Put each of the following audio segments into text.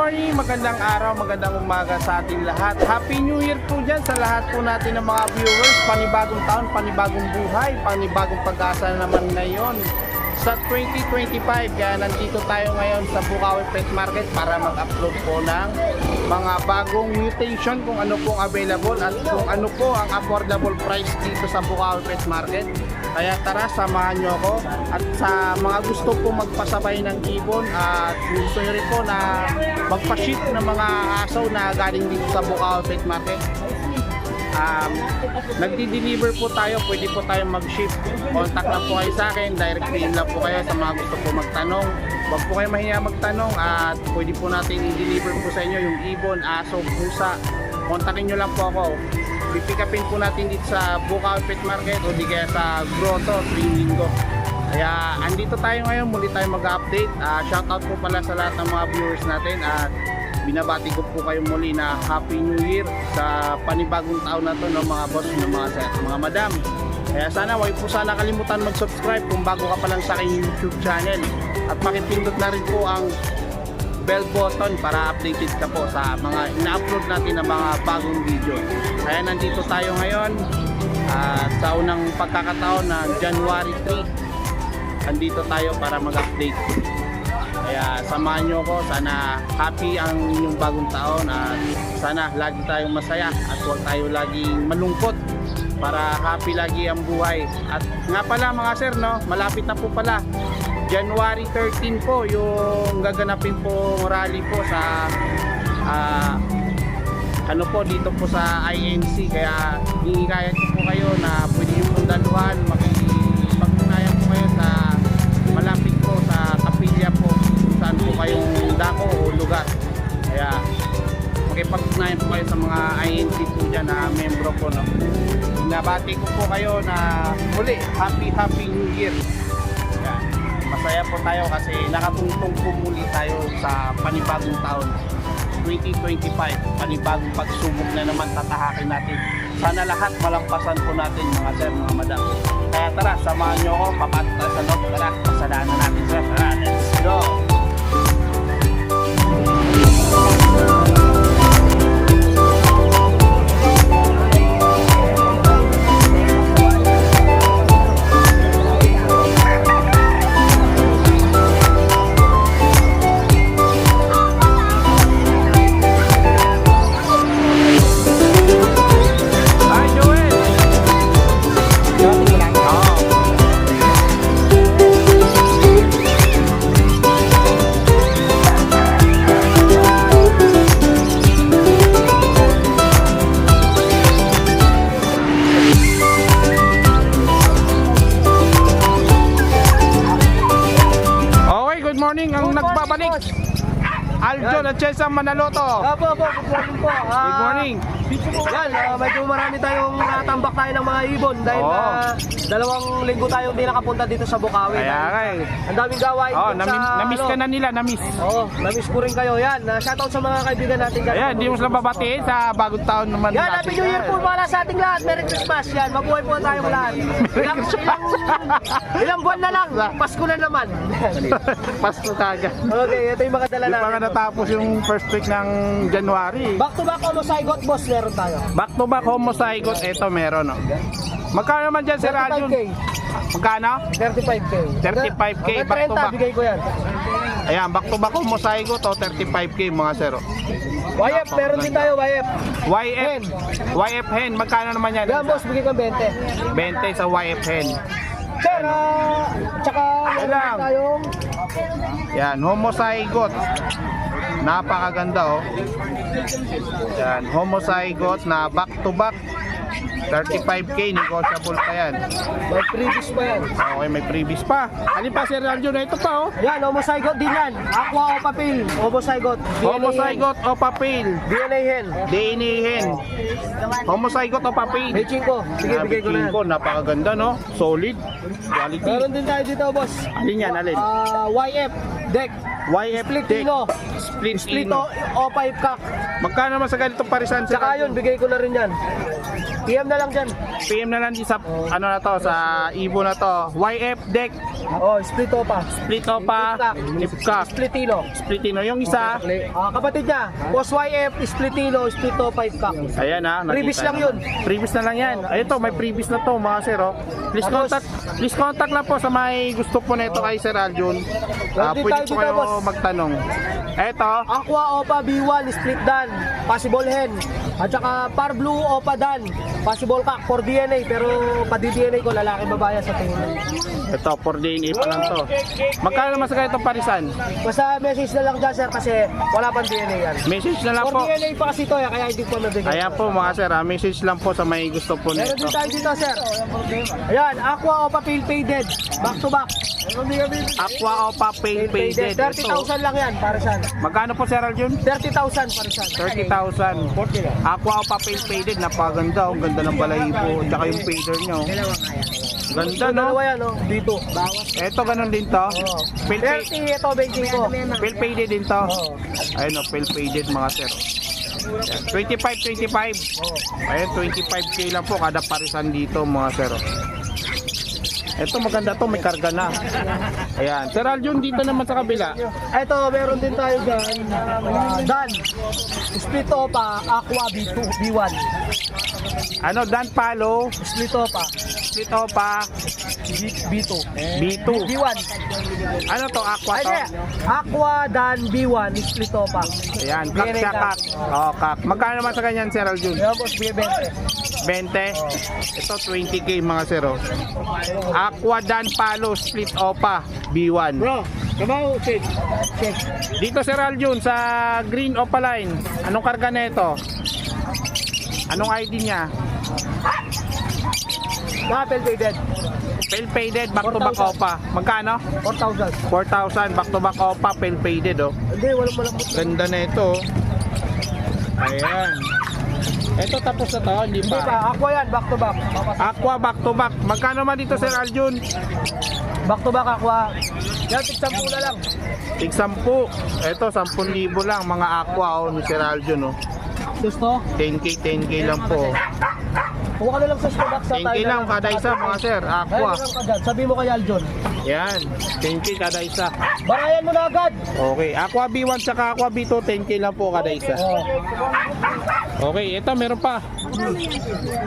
morning, magandang araw, magandang umaga sa ating lahat. Happy New Year po dyan sa lahat po natin ng mga viewers. Panibagong taon, panibagong buhay, panibagong pag-asa naman ngayon sa 2025. Kaya nandito tayo ngayon sa Bukawi Pet Market para mag-upload po ng mga bagong mutation kung ano pong available at kung ano po ang affordable price dito sa Bukawi Pet Market. Kaya tara, samahan nyo ako. At sa mga gusto po magpasabay ng ibon at gusto nyo rin po na magpa-ship ng mga aso na galing dito sa Bukawi Pet Market, nagdi-deliver po tayo, pwede po tayo mag-ship. Contact lang po kayo sa akin, direct PM lang po kayo sa mga gusto po magtanong. Huwag po kayo mahiya magtanong at pwede po natin i-deliver po sa inyo yung ibon, aso, pusa. Kontakin nyo lang po ako. Pipikapin po natin dito sa Bukawi Pet Market o di kaya sa Grotto, Linggo. Kaya andito tayo ngayon, muli tayo mag-update. Shoutout po pala sa lahat ng mga viewers natin at binabati ko po kayo muli na Happy New Year sa panibagong taon na to ng mga boss, ng mga sir, mga madam. Kaya sana huwag po sana kalimutan mag-subscribe kung bago ka pa lang sa aking YouTube channel at pakipindot na rin po ang bell button para updated ka po sa mga ina-upload natin na mga bagong video. Kaya nandito tayo ngayon sa unang pagkakataon na January 3. Andito tayo para mag-update. Kaya samahan nyo ko, sana happy ang inyong bagong taon at sana lagi tayong masaya at huwag tayo laging malungkot para happy lagi ang buhay. At nga pala mga sir, no, malapit na po pala January 13 po yung gaganapin po rally po sa ano po dito po sa INC. Kaya hihikayat ko po kayo na pwede yung pong daluhan, makipag-unayan po kayo sa malapit po sa kapilya po kung saan po kayong dako o lugar. Kaya makipag-unayan po kayo sa mga INC po dyan na membro po, no? Nabati ko po kayo na muli Happy New Year. Masaya po tayo kasi nakatungtong po muli tayo sa panibagong taon 2025. Panibagong pagsubok na naman tatahakin natin. Sana lahat malampasan po natin mga sir, mga madam. Kaya tara, samahan nyo ako, papasok tayo sa loob. Tara, pasadaanan natin sir. Tara, let's go! Aljo at Chesang Manaloto. Good morning po. Good morning. Yan, medyo marami tayong natambak tayo ng mga ibon dahil dalawang linggo tayong hindi nakapunta dito sa Bukawi. Kaya kay. Ang daming gawain namiss ka na nila, namiss. Namiss ko rin kayo. Yan, shoutout sa mga kaibigan natin. Ayan, hindi mo sila babatiin sa bagong taon naman. Yan, Happy New Year po para sa ating lahat. Merry Christmas. Yan, mabuhay po tayong lahat. Ilang buwan na lang, Pasko na naman. Pasko kagad. Okay, ito yung mga dala Di natin. pa nga natapos yung first week ng January. Back to back homozygote boss, meron tayo. Back to back homozygote, ito meron, no. Magkano naman dyan, Sir Aljun? 35K. Magkano? 35K. 35K, Okay, back to 30, back. bigay ko yan. Ayan, back to back homozygote, 35K mga sir. YF, meron din tayo YF. YF hen, magkano naman yan? Yan boss, bigay ko 20. 20 sa YF hen. Sir, tsaka meron lang. din tayong Yan, homozygote. Napakaganda, oh. Yan, homozygote na back to back. 35K, negotiable pa yan. may previous pa yan. Okay, may previous pa. Alin pa, Sir Aljun, na ito pa, oh. Yan, homozygote din yan. Aqua o papel, homozygote. Homozygote o papel. DNA hen. DNA hen. Homozygote o papel. May chinko. Sige, bigay ko na yan. Napakaganda, no? Solid. Quality. Meron din tayo dito boss. Alin yan, alin? YF, deck. YF Split deck. Tino. Split Split Tino. O5 cock. Magkano naman sa ganitong parisan? Sir Tsaka Aljun? yun, bigay ko na rin yan. PM na lang dyan. PM na lang din sa ano na to, sa Evo na to. YF deck, Oh, split OPA. split opa, lipcock, Split Tino. split Tino. Yung isa, Kapatid niya, Boss YF, split Tino, split O5 cock. ayan ha. Previous lang yun. Previous na lang yan. Ay, ito, may previous na to mga sir. Oh. Please contact lang po sa may gusto po nito kay Sir Aljun. Nandito Pwede tayo po dito, kayo boss. magtanong. Eto, Aqua OPA B1, split Dan, possible hen. At saka Par Blue OPA Dan, possible cock for DNA, pero pa-DNA ko lalaki babae sa tingin. ito, for DNA pa lang to. Magkano naman sa ganitong parisan? Basta message na lang dyan sir kasi wala pang DNA yan. Message na lang For po. DNA pa kasi to kaya hindi ko nabigay. Ayan po mga sir, message lang po sa may gusto po Meron nito. din tayo dito sir. Ayan, Aqua OPA Pale Faded, back to back. Aqua Opa Pale Faded. 30,000 lang yan para saan? Magkano po Sir Aljun? 30,000 para saan? 30,000. Aqua Opa Pale Faded, napaganda. Ang ganda ng balahibo. Tsaka yung fader nyo. Ganda no? Dalawa yan, no? Dito. Bawas. Eto ganun din to. Oh. Pale faded. 30 ito, benching ko. Pale faded din to. Oo. Ayun o, pale faded mga sir. Ayan, 25. Ayun, 25k lang po kada parisan dito mga sir. Ito maganda to, may karga na. Ayan, Sir Aljun dito naman sa kabila. Ito, meron din tayo dyan. Dan. Split Opa, Aqua B2, B1. Ano, Dan Palo, Split Opa, Split Opa, B2. B2. B1. Ano to, Aqua Ay, to? hindi. Aqua Dan B1, Split Opa. Ayan, kak siya kak. Oo, kak. Magkano naman sa ganyan, Sir Aljun? Ayan, boss, B20. 20. Ito 20k mga sir. Oh. Aqua Dan Palo Split Opa B1. Bro, kabaw, check. Check. Dito Sir Aljun sa Green Opaline. Anong karga na ito? Anong ID niya? Apple Faded. Pale faded back to back 4,000. Opa. Magkano? 4,000. 4,000 back to back Opa pale faded oh. Hindi, walang malambot. Ganda na ito. Oh. Ayan. Ito tapos na to, hindi Hindi pa. pa, Aqua yan, back to back. Aqua back to back. Magkano man dito Sir Aljun? Back to back, Aqua. Yan, tig-10 na lang. Tig 10. Ito 10,000 lang mga aqua oh ni Sir Aljun oh. Gusto? 10k lang po. Kuha ka na lang sa stock sa 10k lang kada isa mga sir, aqua. Sabi mo kay Aljon. Yan, 10k kada isa. Barayan mo na agad. Okay, aqua B1 saka aqua B2, 10k lang po kada isa. Oh. Okay, ito meron pa.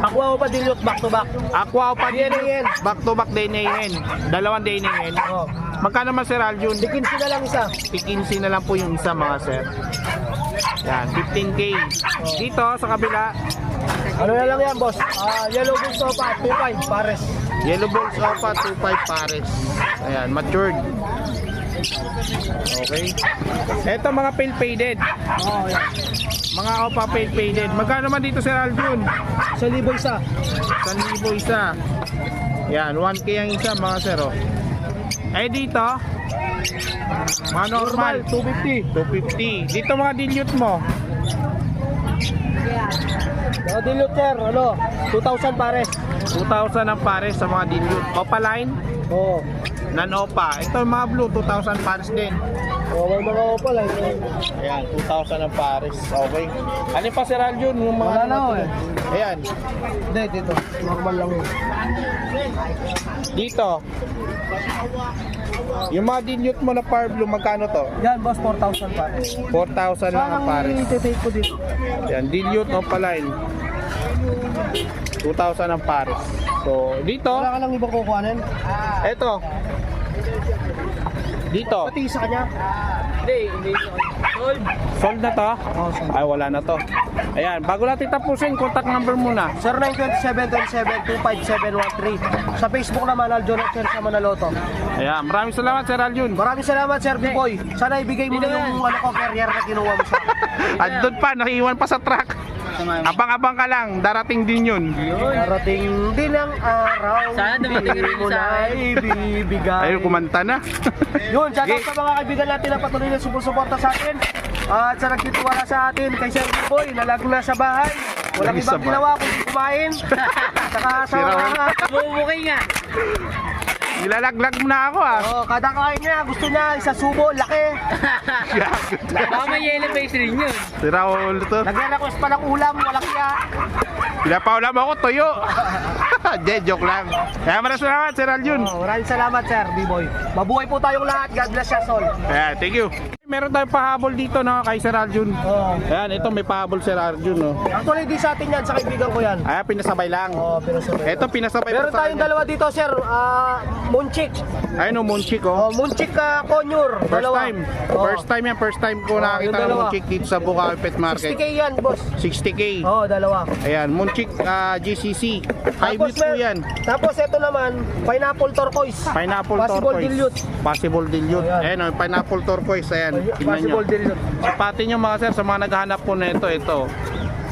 Aqua o pa dilute back to back. Aqua pa din. DNA. Back to back DNA. Dalawang DNA. Oh. Magkano man Sir Aljun? 15 na lang isa. 15 na lang po yung isa mga sir. Yan, 15k. Dito sa kabila, Ano na lang yan, boss? Yellow Bulls Opa, 2.5 pares. Yellow Bulls Opa 2.5 pares. Ayan, matured. Okay. Ito mga pale faded. Oh, yan. Mga Opa pale faded. Magkano man dito Sir Aljun? 1,000 isa. 1,000 isa. Yan, 1k ang isa mga sir. Oh. Eh dito, mga normal, 250. 250. Dito mga dilute mo, Mga dilute, sir, ano? 2,000 pares. 2,000 ang pares sa mga dilute. Opaline, Oo. non-opa. Ito yung mga blue, 2,000 pares din. May mga Opa lang. Ayan, 2,000 ang pares. Okay. Ano pa Sir Aljun? Yung mga Wala na ako eh. Ayan, Hindi, dito. Normal lang yun. dito. Yung mga dilute mo na par blue, magkano to? Yan, boss, 4,000 pares. 4,000 lang ang pares. i-take ko dito? Yan, dilute opaline. 2,000 ang pares. So, dito, Wala ka lang ibang kukuhanin? eto. Dito. Pati sa kanya? Hindi. Sold. Sold na to? Oh, sold. Ay, wala na to. Ayan, bago natin tapusin, contact number muna. 0927-27-25713. Sa Facebook naman, Aljon at Sir sa Manaloto. Ayan, maraming salamat Sir Aljun. Maraming salamat, Sir B-Boy. Sana ibigay mo na yung ano ko, carrier na kinuha mo sa akin. At doon pa, naiiwan pa sa truck. Abang-abang ka lang, darating din yun. Darating din ang araw. Sana dumating rin mo sa na akin. ibibigay. Ayun, kumanta na. Yun, shout out Okay. sa mga kaibigan natin na patuloy na sumusuporta sa atin. At sa nagtitiwala sa atin, kay Sir B-Boy, nalag na sa bahay. Walang Lagi sa ibang bahay. ginawa kundi kumain. Saka sa Sira. Bumukay nga. Nilalaglag mo na ako ah. Oh, kada kain niya, gusto niya isa subo, laki. Baka may yellow face rin yun. Si Raul to. Nagre-request pa ng ulam, walang kaya. Pinapaulam ako, tuyo. Hindi, joke lang. Kaya maraming salamat, Sir Aljun. Oh, maraming salamat, sir, B-boy. Mabuhay po tayong lahat. God bless us all. Ayan, thank you. Meron tayong pahabol dito no, kay Sir Aljun. Oh. Ayan, ito may pahabol Sir Aljun. No. Actually, di sa atin yan. Sa kaibigan ko yan. Ayan, pinasabay lang. Oh, pero sa Ito, pinasabay meron sa tayong kanya. dalawa dito, sir. Munchik. Ayun o, Munchik Oh, oh. Munchik Conure. First Dalawa. time. Oh. First time yan. First time ko Oh, nakakita yung ng dalawa. Munchik dito sa Bukawi Pet Market. 60K yan, boss. 60K. Oh, dalawa. Ayan, Munchik GCC. Hybrid po yan. Tapos ito naman, pineapple turquoise. Pineapple Possible turquoise. dilute. Possible dilute. Ayan. Ayan o, pineapple turquoise. Ayan, tingnan nyo. Possible dilute. Sipatin nyo mga sir sa mga naghahanap po na ito.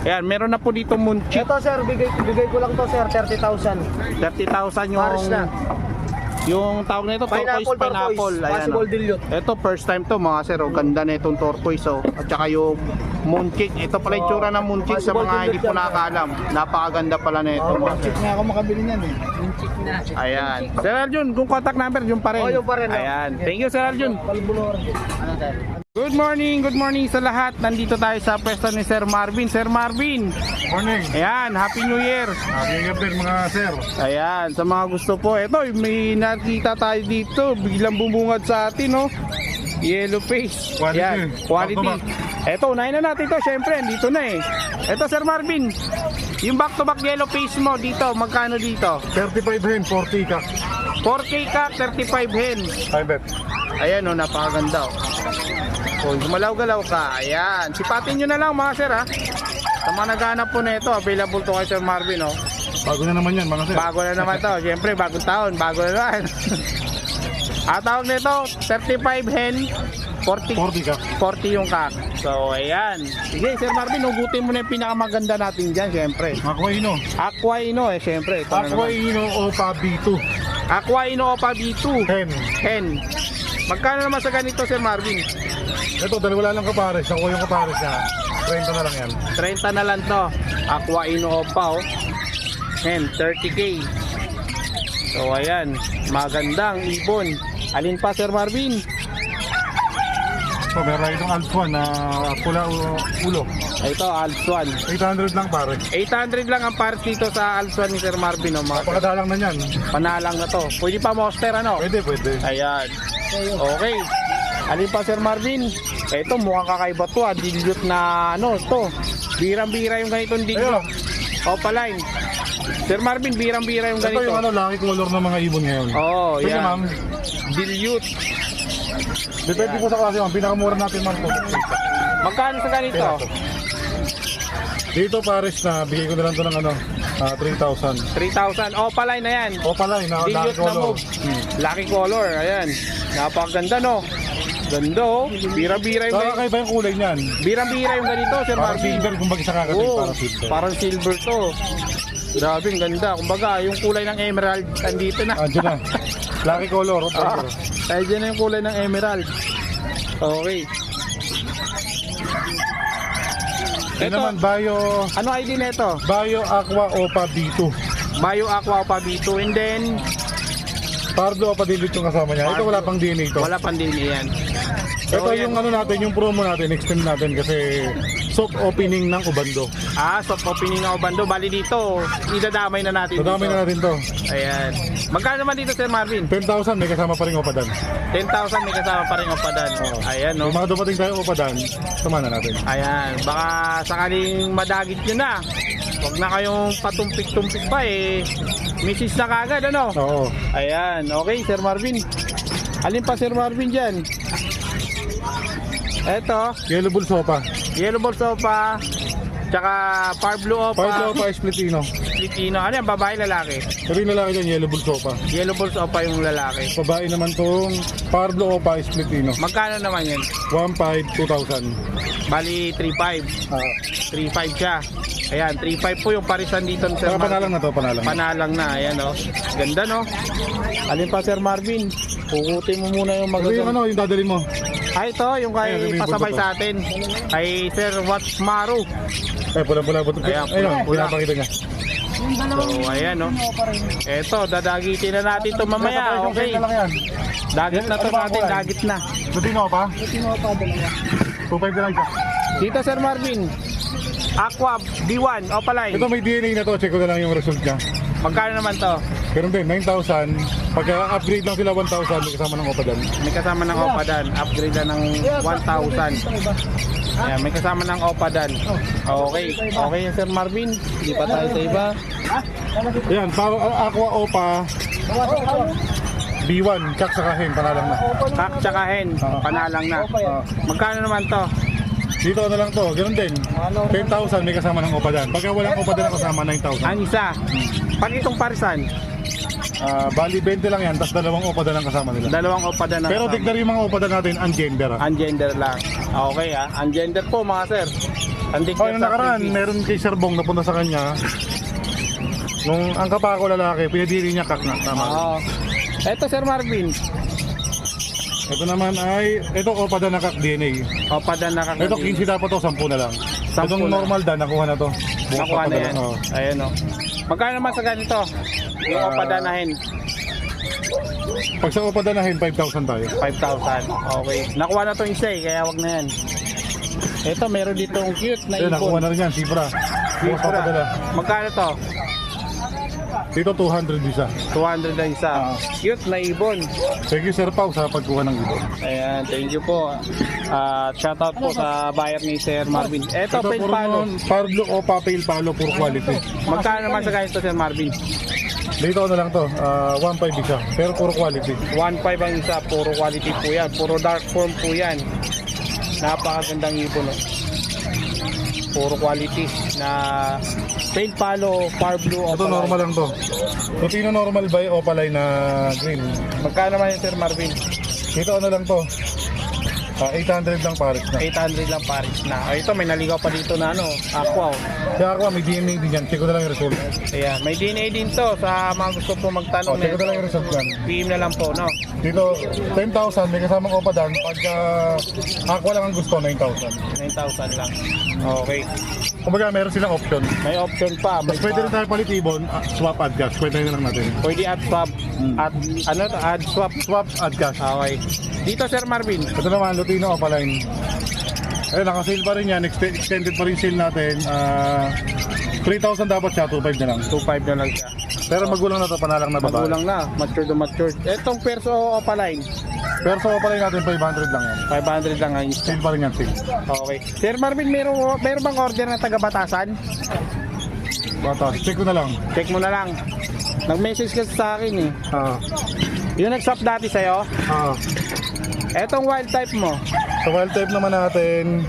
Ayan, meron na po dito Munchik. Ito, sir, bigay ko lang to, sir, 30,000. 30,000 Pares na. yung tawag na ito, turquoise pineapple. Ayan, Possible oh. dilute. Ito first time to mga sir, oh. Ganda na itong turquoise oh. At saka yung Munchik. Ito pala yung tsura ng Munchik sa Possible mga hindi dilute po yan, nakakaalam. Napakaganda pala na ito. Oh, mga sir. nga ako makabili niyan eh. Ayan. Sir Aljun, kung contact number, yung pa rin. Oh, yung pa rin, oh. Ayan. Thank you Sir Aljun. Palbulor. Ano tayo? Good morning sa lahat. Nandito tayo sa pwesto ni Sir Marvin. Sir Marvin. Morning. Ayan, Happy New Year. Happy New Year mga sir. Ayan, sa mga gusto po. Ito, may nakita tayo dito. Biglang bumungad sa atin, no? Yellow face. Quality. Ayan, quality. Back to Ito, unahin na natin ito. Siyempre, dito na eh. Ito, Sir Marvin. Yung back-to-back yellow face mo dito, magkano dito? 35 hen, 40 ka. 4K ka, 35 hen. I bet. Ayan, oh, napakaganda. Oh. Kung gumalaw-galaw ka, ayan. Sipatin nyo na lang mga sir, ha. Sa mga naghahanap po na ito, available to kay Sir Marvin, oh. Bago na naman yan mga sir. Bago na naman to. Siyempre, bagong taon. Bago na naman. Tawag nito, 35 hen, 40 ka. 40 yung kak. So, ayan. Sige, Sir Marvin, ugutin mo na yung pinakamaganda natin dyan, siyempre. Aqua Ino. Aqua Ino, eh, siyempre. Ito na Aqua naman. Ino Opa B2. Aqua Ino Opa B2. Hen. Hen. Magkano naman sa ganito, Sir Marvin? Ito, dahil wala lang kapares. Nakuha yung kapares niya. 30 na lang yan. 30 na lang to. Aqua Ino Opa, oh. Hen, 30K. So, ayan. Magandang ibon. Alin pa, Sir Marvin? So, meron itong Alpha na pula ulo. Ito, Alpswan. 800 lang pare. 800 lang ang pares dito sa Alpswan ni Sir Marvin, oh. Mga Napakadalang na yan. panalang na to. Pwede pa monster, ano? Pwede, pwede. Ayan. Okay. Alin pa, Sir Marvin? Ito, mukhang kakaiba to, ah. Dilute na, ano, to. Birang-bira yung ganitong dilute. Ayun. Opaline. Sir Marvin, birang-bira yung Ito ganito. yung lucky color ng mga ibon ngayon. Oo, Sige yan. ma'am. Dilute. Depende po sa klase ma'am. Pinakamura natin ma'am po. Magkano sa ganito? Dito pares na, bigay ko na lang to ng 3,000. 3,000. Opaline na yan. O pala, lucky Dilute na color. move. Lucky color. Ayan. Napakaganda, no? Ganda, oh. Bira-bira yung ganito. Kakaiba yung kulay niyan. Birang-bira yung ganito, Sir Parang Marvin. silver kung bakit sa kakating, Oo, parang silver. parang silver to. Grabe, ang ganda. Kumbaga, yung kulay ng emerald, andito na. Andiyan na. Lucky color. Ah, dahil dyan na yung kulay ng emerald. Okay. Ito Ito, naman, ano ID na ito? Bio Aqua Opa B2. Bio Aqua Opa B2. And then, Pardo Opa Dilute yung kasama niya. Ito wala pang DNA ito. wala pang din yan. Ito yan. yung ano natin, yung promo natin, extend natin kasi soft opening ng Ubando. Soft opening ng Obando. Bali dito, idadamay na natin Madami dito. na natin to. Ayan. Magkano naman dito, Sir Marvin? 10,000 may kasama pa rin Opa Dan. 10,000 may kasama pa rin Opadan. Ayan, no? Kung mga dumating tayo Opa Dan, sama na natin. Ayan, baka sakaling madagit nyo na. Huwag na kayong patumpik-tumpik pa eh. Misis na kagad, ano? Oo. Ayan, okay, Sir Marvin. Alin pa, Sir Marvin, dyan? Eto, Yellow Bull Sopa. Yellow Ball Sopa, tsaka Par Blue Opa, Pardo Opa Splitino. Filipino. Ano yan, babae, lalaki? Sabi yung lalaki dyan, Yellow Bull Sopa. Yellow Ball Sopa yung lalaki. Babae naman tong Pardo Opa Splitino. Magkano naman yan? 1,500, 2,000. Bali, 3.5. 3.5 siya. Ayan, 3.5 po yung parisan dito ng Sir Saka Marvin. panalang na to, panalang. Panalang na, ayan oh. Ganda, no? Alin pa, Sir Marvin? Pukutin mo muna yung Sabi yung magandang. ano, yung dadalhin mo. Ito, yung kay Ayan, yung pasabay buntot sa atin. Kay Sir Watmaru. Pula-pula. Ayan, Ayun, pula. pinapakita niya. So, ayan, no. Eto, dadagitin na natin ito mamaya. Okay. Na lang yan. Dagit na to natin, dagit na. Lutino pa? 2.5 na lang siya. Dito, Sir Marvin. Aqua D1, Opaline. Ito may DNA na to, check ko na lang yung result niya. Magkano naman to? Pero din, 9,000. Pag upgrade lang sila 1,000, may kasama ng Opadan. May kasama ng Opadan. Upgrade na ng 1,000. Ayan, may kasama ng Opadan. Okay. Okay yan, Sir Marvin. Hindi pa tayo sa iba. Ayan, Aqua Opa B1, kak sa kahin, panalang na. Kak tsaka hen, panalang na. Magkano naman to? Dito na lang to, ganoon din. 10,000 may kasama ng Opadan. Pagka walang Opadan na kasama, 9,000. Ang isa. Pag itong parisan, Bali 20 lang yan, tapos dalawang Opadan ang kasama nila. dalawang Opadan na Pero kasama. tignan yung mga Opadan natin, ungender. Ungender lang. Okay ungender po mga sir. Oh, yung nakaraan, meron kay Sir Bong napunta sa kanya. Nung ang kapako lalaki, pinadiri niya kak na. Tama. Oo. Eto Sir Marvin. Ito naman ay, ito Opadan na kak DNA. Opadan na kakabili. Ito 15 dapat to, 10 na lang. 10 Itong na. normal dan, nakuha na to. Bukas Nakuha na Opadan, yan. oh. Ayan o. Magkano naman sa ganito? Yung Opadan na hen. Pag sa Opadan na hen, 5,000 tayo. 5,000. Okay. Nakuha na to isa kaya wag na yan. Ito meron ditong cute na Ayun, nakuha ibon. na rin yan, Sibra. Bukas Sibra. papadala. Magkano to? Dito 200 isa. 200 na isa. Cute na ibon. Thank you Sir Pao sa pagkuha ng ibon. Ayan, thank you po. Shoutout po sa buyer ni Sir Marvin. Ito, Ito pen puro palo. Pablo o Papel Palo, puro quality. Magkano naman sa ganito, Sir Marvin? Dito na lang to, 1.5 isa. Pero puro quality. 1.5 ang isa, puro quality po yan. Puro dark form po yan. Napakagandang ibon. No? Puro quality na paint palo, far blue, Ito opaline. normal lang to. Lutino normal by Opaline na green. Magkano naman yung Sir Marvin? Dito ano lang to, 800 lang pares na. 800 lang pares na. Ito, may naligaw pa dito na ano, aqua. Kaya ako may DNA din yan, check ko na lang yung result. Ayan, may DNA din to sa mga gusto po magtanong. Check ko na lang yung result yan. PM na lang po, no? Dito 10,000 may kasamang Opadan. Pagka aqua lang ang gusto, 9,000. 9,000 lang. Okay. Kumbaga meron silang option. May option pa. May Mas pwede rin tayo palit ibon, swap add cash. Pwede na lang natin. pwede add swap. At ano to? Add swap. Swap add cash. Okay. Dito Sir Marvin. Ito naman, Lutino Opaline. Ayun, naka-sale pa rin yan. Extended pa rin sale natin. 3,000 dapat siya, 2,500 na lang. 2.5 na lang siya. Pero magulang na to, panalang na babae. Magulang na. Matured na matured. Etong perso opaline. Pero sa Opaline natin, 500 lang yan. 500 lang ang isa. Sale pa rin yan, sale. Okay. Sir Marvin, meron bang order na taga Batasan? Batas, check ko na lang. Check mo na lang. Nag-message ka sa akin eh. Yung nag-swap dati sa'yo, etong wild type mo, Sa wild type naman natin,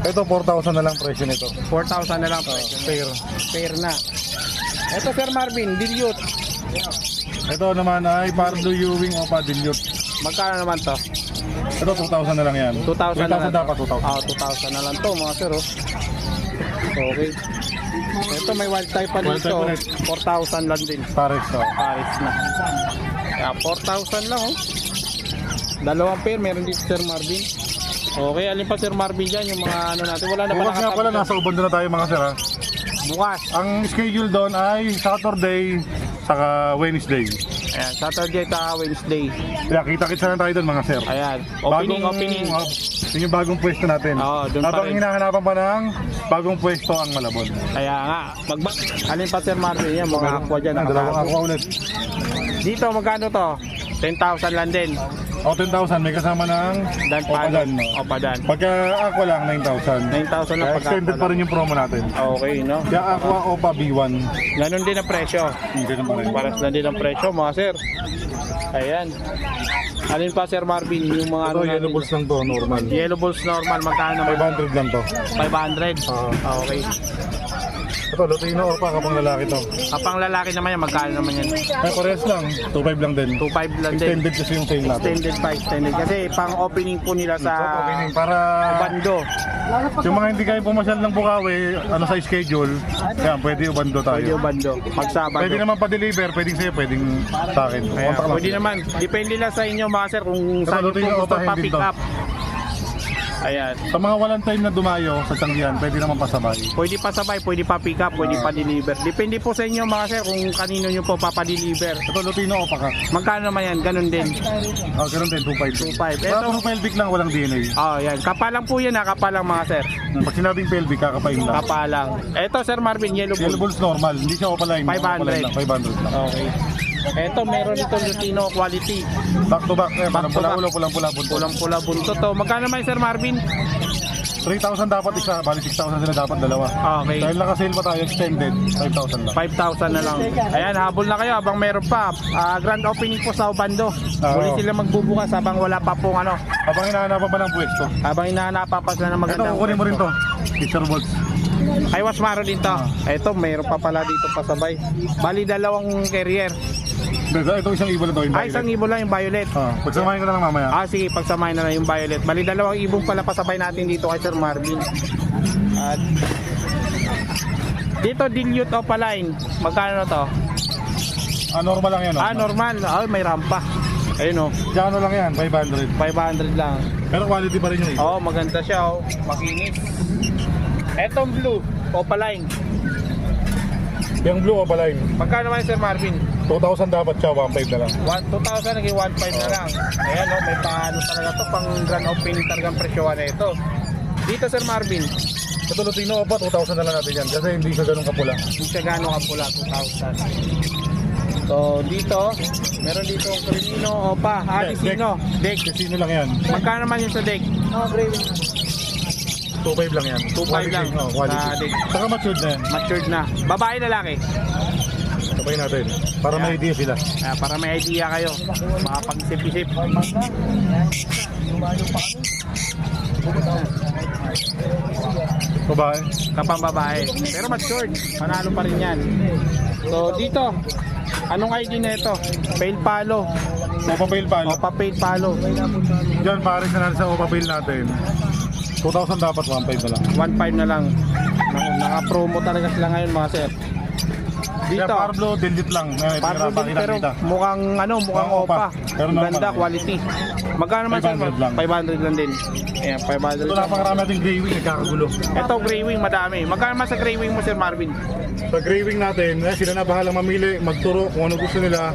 ito 4,000 na lang presyo nito. 4,000 na lang presyo. Fair. Fair na. Eto Sir Marvin, dilute. Ito naman ay Pardo Ewing Opa Dilute. Magkano naman to? Ito 2,000 na lang yan. 2,000 na lang. dapat 2,000. 2,000 na lang to mga sir. Oh. Okay. Ito may wild type pa Wild dito. type ulit. 4,000 lang din. Pares to. Paris na. Kaya 4,000 lang oh. Dalawang pair meron dito Sir Marvin. Okay, alin pa Sir Marvin dyan yung mga ano natin. Wala na ba Bukas nga pala, nasa Ubando na tayo mga sir ha. Bukas. Ang schedule doon ay Saturday saka Wednesday. Ayan, Saturday ta Wednesday. Kaya kita-kitsa na tayo doon mga sir. Ayan, opening. Yun yung bagong pwesto natin. Oo, doon pa Habang rin. hinahanapan pa ng bagong pwesto ang Malabon. Kaya nga, alin pa Sir Marvin yan, mga aqua dyan. Dalawang nakatago. aqua ulit. Dito, magkano to? 10,000 lang din. O 10,000 may kasama ng Dan Opadan. No? Opadan. Pagka aqua lang 9,000. 9,000 lang Kaya pagka extended pa rin yung promo natin. Okay, no? Kaya aqua Opa B1. Ganon din ang presyo. Hindi naman rin. Paras na din ang presyo, mga sir. Ayan. Alin pa Sir Marvin, yung mga Ito ano yellow natin? balls lang to, normal. Yellow balls normal, magkano naman? 500 lang to. 500. Okay. Ito, Lutino Opa kapang lalaki to. Kapang lalaki naman yan, magkano naman yan? Ay, parehas lang. 2.5 lang din. 2.5 lang din. Extended kasi yung sale natin. Extended pa, extended. Kasi pang opening po nila sa Opening para bando. yung mga hindi kayo pumasyal ng Bukawi, ano sa schedule, yan, pwede ubando tayo. Pwede yung bando. Magsabado. Pwede naman pa-deliver, pwedeng sa'yo, pwedeng sa akin. Ayan, Contact lang pwede sila. naman. Depende lang sa inyo mga sir kung saan luto nyo yung po gusto otahin pa-pick dito. up. Ayan. Sa mga walang time na dumayo sa Tanggihan, pwede naman pasabay. Pwede pa sabay, pwede pa pick up, pwede pa deliver. Depende po sa inyo mga sir kung kanino nyo po papadeliver. Ito, Lutino o Paka. Magkano naman yan? Ganun din. Ganun din, 2.5. 2.5. Wala Ito, puro pelvic lang, walang DNA. yan. Kapalang po yan ha, kapalang mga sir. Pag sinabing pelvic, kakapain lang. Kapalang. Ito Sir Marvin, yellow Yellow bull. Bulls normal, hindi siya opaline. 500. Opaline lang, 500 lang. Okay. Ito, meron itong Lutino quality. Back to back, Back to pulang-pula back. ulo, pulang-pula buntot. Pulang-pula buntot to. Magkano naman Sir Marvin? 3,000 dapat isa, bali 6,000 sila dapat dalawa. Okay. Dahil naka-sale pa tayo, extended, 5,000 lang. 5,000 na lang. Ayan, habol na kayo habang meron pa. Grand opening po sa Obando. Muli sila magbubukas habang wala pa pong ano. Habang hinahanapan pa ng pwesto. Habang hinahanapan pa sila ng Ito, magandang. kukunin mo rin to. Picture balls. Ay, was maro din to. Ito, meron pa pala dito pasabay. Bali, dalawang carrier. Ito isang ibon na to, yung Ay, isang ibon lang yung violet. pagsamahin ko na lang mamaya. Sige, pagsamahin na lang yung violet. Bali, dalawang ibong pala pasabay natin dito kay Sir Marvin. At dito, dilute opaline. Magkano na to? Normal lang yan. Normal. May rampa. Ayun Diyan lang yan, 500. 500 lang. Pero quality pa rin yun. Maganda siya makinis. Etong blue, opaline. Yung blue opaline, Magkano naman Sir Marvin? 2,000 dapat siya, 1,500 na lang. 2,000 naging 1,500 na lang. Ayan may paano talaga to pang grand opening talagang presyohan na ito. Dito Sir Marvin, Ito Lutino pa, 2,000 na lang natin yan kasi hindi siya ganun kapula. hindi siya gano'ng kapula, 2,000. So dito, meron dito ang Crimino Opa, Adisino, deck. Sino lang yan? Magkano naman yung sa deck? 2,500 lang yan. 2,500 lang. Quality. Sa deck. Saka matured na yan. Matured na. Babae lalaki. Sabay natin. Para may idea sila. Para may idea kayo, makapag-isip-isip. Babae. Kapang babae. Pero matured, panalo pa rin yan. So dito, anong ID na ito? Pale Palo. Opa-bail pa. Opa Pale Palo. Diyan pares na natin sa Opa-bail natin. 2,000 dapat, 1,500 na lang. 1.5 na lang. Naka-promo talaga sila ngayon mga sir. Dito, Kaya Parblo, delete lang. Parblo din pero mukhang mukhang Opa. Pero normal. Ganda, quality. Magkano naman sir? 500 lang. 500 lang din. Ayan, 500 Ito lang. napakarami natin gray wing, nagkakagulo. Ito gray wing madami. Magkano naman sa gray wing mo Sir Marvin? Sa gray wing natin, sila na bahalang mamili, magturo kung ano gusto nila.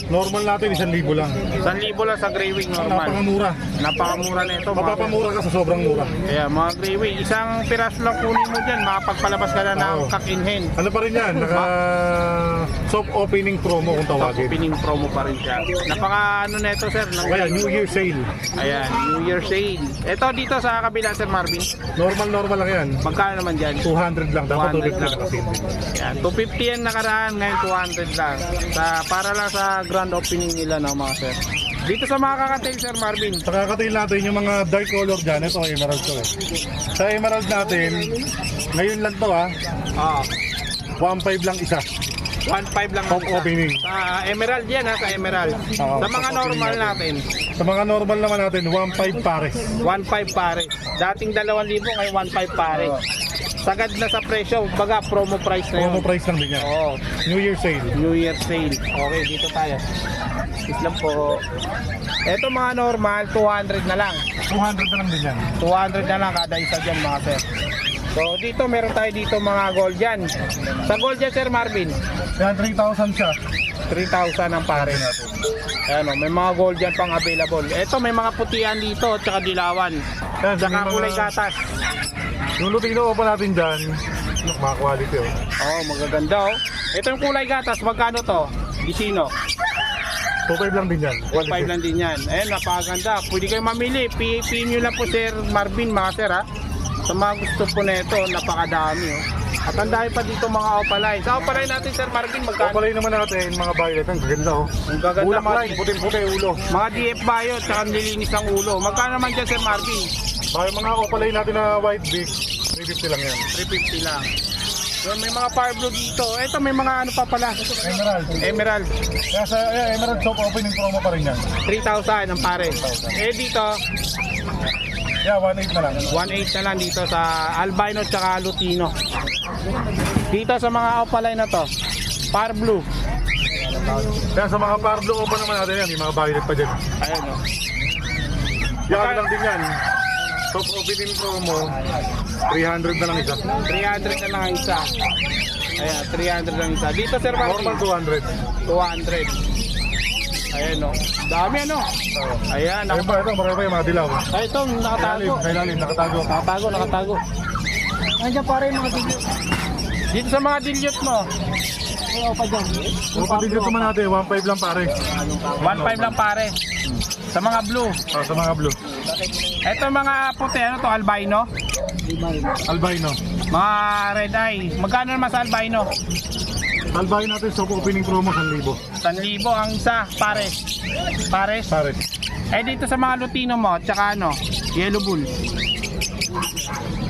Normal natin, 1,000 lang. 1,000 lang sa gray wing normal. Napakamura. Napakamura na ito. Mapapamura ka sa sobrang mura. Kaya mga gray wing, isang piraso lang kunin mo dyan, makapagpalabas ka na ng Oo. cock in hand. Ano pa rin yan? Naka soft opening promo kung Top tawagin. opening promo pa rin siya. Napaka na ito sir. Kaya New Year sale. Ayan, New Year sale. Ito dito sa kabila Sir Marvin. Normal lang yan. Magkano naman dyan? 200 lang. Dapat 200 250 lang. lang kasi. Ayan, 250 yan nakaraan, ngayon 200 lang. Para lang sa grand opening nila ng mga sir. Dito sa mga kakatail Sir Marvin. Sa kakatail natin yung mga dark color dyan. Ito emerald to eh. Sa emerald natin, ngayon lang to 1,500 lang isa. 1.5 lang Top ang isa. opening. Sa Emerald yan sa Emerald. Oo, Sa mga top normal opening natin, Sa mga normal naman natin, 1,500 pares. 1.5 pare. Dating 2,000 ngayon 1.5 pare. Sagad na sa presyo, baga promo price na yun. Promo price lang din yan. Oo, New Year sale. New Year sale. Okay, dito tayo. Islam po. Ito mga normal, 200 na lang. 200 na lang din yan. 200 na lang kada isa dyan mga sir. So dito meron tayo dito mga gold dyan. Sa gold dyan Sir Marvin, Yan, 3,000 siya. 3,000 ang pare natin. Ayan o, may mga gold dyan pang available. Ito may mga putian dito at saka dilawan. Yan, Saka yung mga- kulay gatas. Yung Lutino pa natin dyan, mga quality oh. Magaganda oh. Ito yung kulay gatas, magkano to? Disino. 2,500 lang din yan. 5 lang din yan. Ayan, napakaganda. Pwede kayo mamili. Pin nyo lang po Sir Marvin, mga sir ha. Sa mga gusto po na ito, napakadami oh. At ang dami pa dito mga opaline. Sa opaline natin Sir Marvin, magkano? Kapalay naman natin, mga violet, ang gaganda oh. Ang gaganda Ulak mga line, puting-puti ulo. mga DF bayo, tsaka nilinis ang ulo. Magkano naman dyan Sir Marvin? Mga opalay natin na white beak, 350 lang yan. 350 lang. So, may mga fire blue dito. Ito may mga ano pa pala. Emerald. Emerald. Kaya sa Emerald Shop opening promo pa rin yan. 3,000 ang pare. Dito, Yeah, 1,800 na lang. 1,800 na lang dito sa albino tsaka lutino. Dito sa mga opaline na to, fire blue. Kaya sa mga Parblo opa naman natin yan, may mga violet pa dyan. Ayun o. Yan lang din yan. top opening promo, 300 na lang isa. 300 na lang ang isa. Ayan, 300 lang isa. Dito Sir Marvin, Normal 200. 200. Ayan no. Dami ano. Ayan. Ayun ba, ito marami pa yung mga dilaw. Ay, ito, nakatago. Kailalim, nakatago. Nakatago. Nandiyan pare yung mga tigil. Dito sa mga dilute mo, May opa dyan. So, patigil naman natin, 1.5 lang pare. 1.5 lang pare. Sa mga blue. Sa mga blue. Ito mga puti, ano to, albino? Albino. Mga red eye. Magkano naman sa albino? Albino natin, so opening promo 1,000. 1,000 ang isa, pares. Pares? Pare. Eh dito sa mga lutino mo, tsaka ano, yellow bull.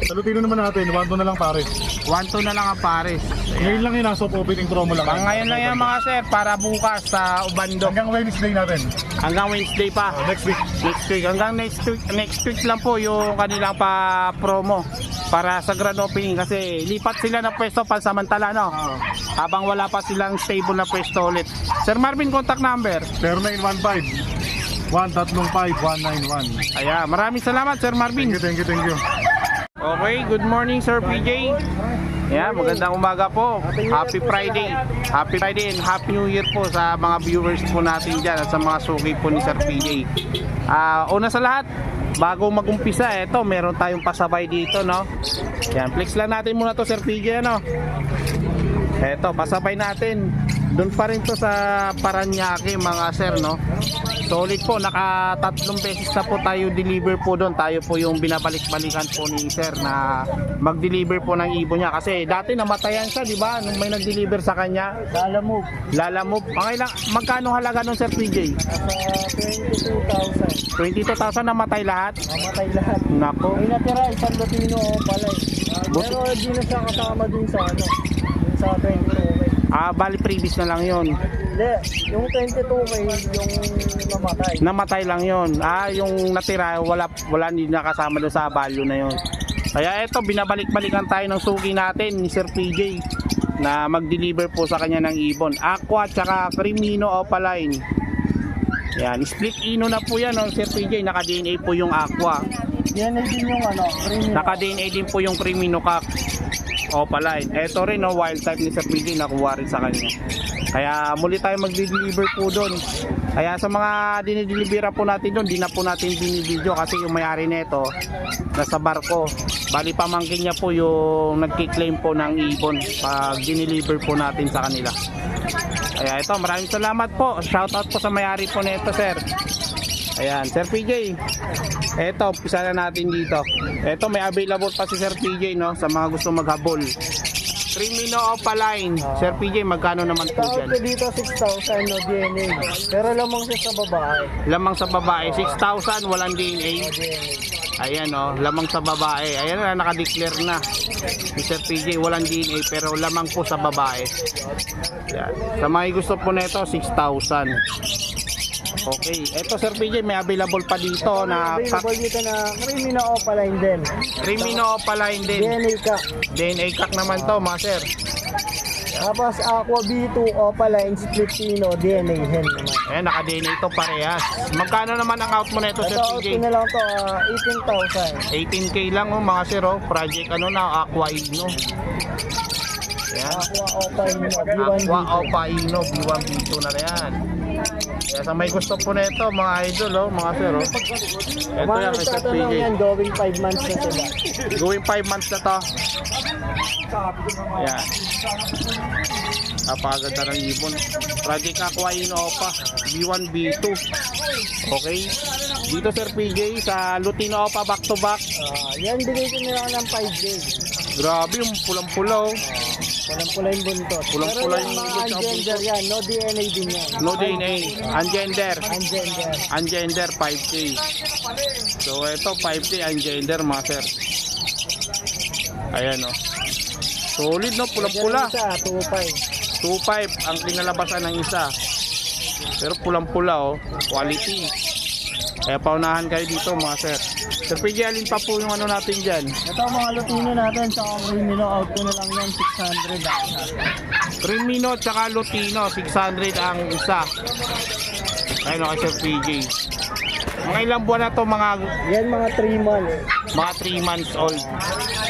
Sa Lutino naman natin, 1.2 na lang pare. 1-2 na lang ang pares. Ngayon lang yun, so opening promo lang. Pang ngayon lang yan mga sir, para bukas sa Ubando. Hanggang Wednesday natin. Hanggang Wednesday pa. Next week. Next week. Hanggang next week lang po yung kanilang pa-promo para sa grand opening kasi lipat sila ng pwesto pansamantala no. Habang wala pa silang stable na pwesto ulit. Sir Marvin, contact number. 0915 135 191. Ayan, maraming salamat Sir Marvin. Thank you. Okay, good morning Sir PJ. Yeah, magandang umaga po. Happy Friday. Happy Friday and Happy New Year po sa mga viewers po natin dyan at sa mga suki po ni Sir PJ. Una sa lahat, bago mag-umpisa, eto, meron tayong pasabay dito, no? Yan, flex lang natin muna to Sir PJ, ano? Eto, pasabay natin. Doon pa rin to sa Paranaque mga sir, no? Solid po, naka 3 beses na po tayo deliver po doon. Tayo po yung binabalik-balikan po ni sir na mag-deliver po ng ibon niya. Kasi dati namatayan siya, di ba? Nung may nag-deliver sa kanya. Lalamove. Okay lang, magkano halaga nun Sir PJ? 22,000 namatay lahat? Mamatay lahat. Nako. May natira, isang Lutino o palay. Pero di na siya kasama dun sa ano. Dun sa 22K. Bali previous na lang yon. Hindi, yung 22K yung namatay. Namatay lang yon. Yung natira, wala hindi nakasama doon sa value na yon. Kaya eto, binabalik-balikan tayo ng suki natin ni Sir PJ na mag-deliver po sa kanya ng ibon. Aqua tsaka Crimino Opaline. Yan, split ino na po yan, no, Sir PJ. Naka-DNA po yung Aqua. Yan na din yung ano, premium. Naka-DNA din po yung Crimino Cock Opaline. Eto rin, no, wild type ni Sir PJ, nakuha rin sa kanya. Kaya muli tayo mag-deliver po doon. Kaya sa mga dinidelibera po natin doon, di na po natin binibidyo kasi yung may-ari nito nasa barko. Bali pamangkin niya po yung nagki-claim po ng ibon pag dineliver po natin sa kanila. Kaya ito, maraming salamat po. Shoutout po sa may-ari po nito, sir. Ayan, Sir PJ. Ito, pisa na natin dito. Ito, may available pa si Sir PJ, no, sa mga gusto maghabol. Crimino Opaline. Sir PJ, magkano naman po Tawag ko dyan? dito 6,000 no DNA. Pero lamang siya sa babae. Lamang sa babae, 6,000, walang DNA. Ayan o, lamang sa babae. Ayan na, nakadeclare na. Si Sir PJ, walang DNA, pero lamang po sa babae. Ayan. Sa mga gusto po nito, 6,000. Okay, eto Sir PJ, may available pa dito na Available dito na Crimino Opaline din. Crimino Opaline din. DNA ka. DNA cock naman to, mga sir. Tapos Aqua B2 Opaline Split Pino DNA hen naman. Ayan, naka-DNA ito parehas. Magkano naman ang out mo nito, Sir Ito out PJ? ko na lang to 18,000. 18K lang, oh, mga sir, oh. Project ano na, Aqua Ino. Ayan. Aqua Opaline B1 Aqua Opa Ino, B1, B2 na yan. Kaya sa may gusto po nito, mga idol, oh, mga sir, oh. Ito Mga yan, kay Sir nagtatanong PJ. yan, going 5 months na sila. Going 5 months na to. Ayan. Napakaganda ng ibon. Project Aqua Ino Opa, B1, B2. Okay. Dito Sir PJ, sa Lutino Opa back to back. Yan, bigay ko nila ng 5 days. Grabe, yung pulang-pula, oh. Walang-pula yung buntot. Pulang-pula Pero yung yung mga buntot sa ungender yan, no DNA din yan. No DNA. Ungender. Ungender. Ungender, 5K. So, ito, 5K, ungender, mga sir. Ayan, oh. Solid, no? Pulang-pula. Yan isa, 2.5. 2.5 ang kinalabasan ng isa. Pero pulang-pula, oh. Quality. Kaya paunahan kayo dito, mga sir. Sir PJ, alin pa po yung ano natin dyan? Ito ang mga Lutino natin sa Crimino, out ko na lang yan 600. Crimino tsaka Lutino, 600 ang isa. Ayun, kay Sir PJ. Mga ilang buwan na to, mga Yan mga 3 months. 3 months old.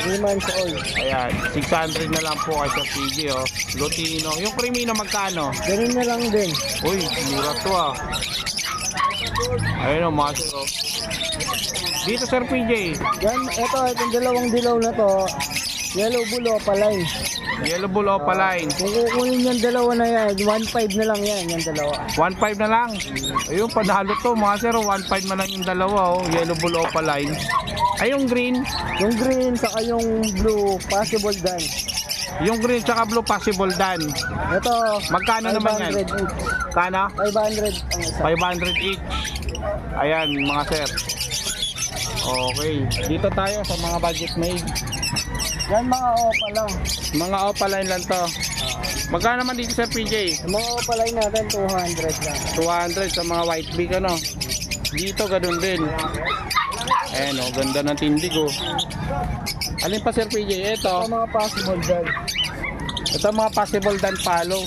3 months old. Ayan, 600 na lang po kay Sir PJ, oh. Lutino. Yung Crimino magkano? Ganun na lang din. Uy, mura to ah. Ayun o, mga sir, oh. Dito Sir PJ, Yan, itong dalawang dilaw na to, yellow bull opaline. Yellow Bull Opaline. Kung kukunin yung dalawa na yan, 1.5 na lang yan, yung dalawa. 1.5 na lang. Ayun, panalo to mga sir, 1.5 na lang yung dalawa, oh. Yellow Bull Opaline. Ay, yung green. Yung green, saka yung blue, possible dan. Yung green tsaka blue possible dan. Ito, Magkano naman yan? 500 each. Kana? 500 ang isa. 500 each. Ayan mga sir. Okay. Dito tayo sa mga budget made. Yan mga opa lang. Mga Opaline lang to. Magkano naman dito Sir PJ? Yung mga opaline natin, 200 lang. 200 sa mga white beak ano. Dito ganun din. Ayan o, ganda ng tindig oh. Alin pa Sir PJ? Ito. Ito mga possible dan. Ito mga possible dan palo.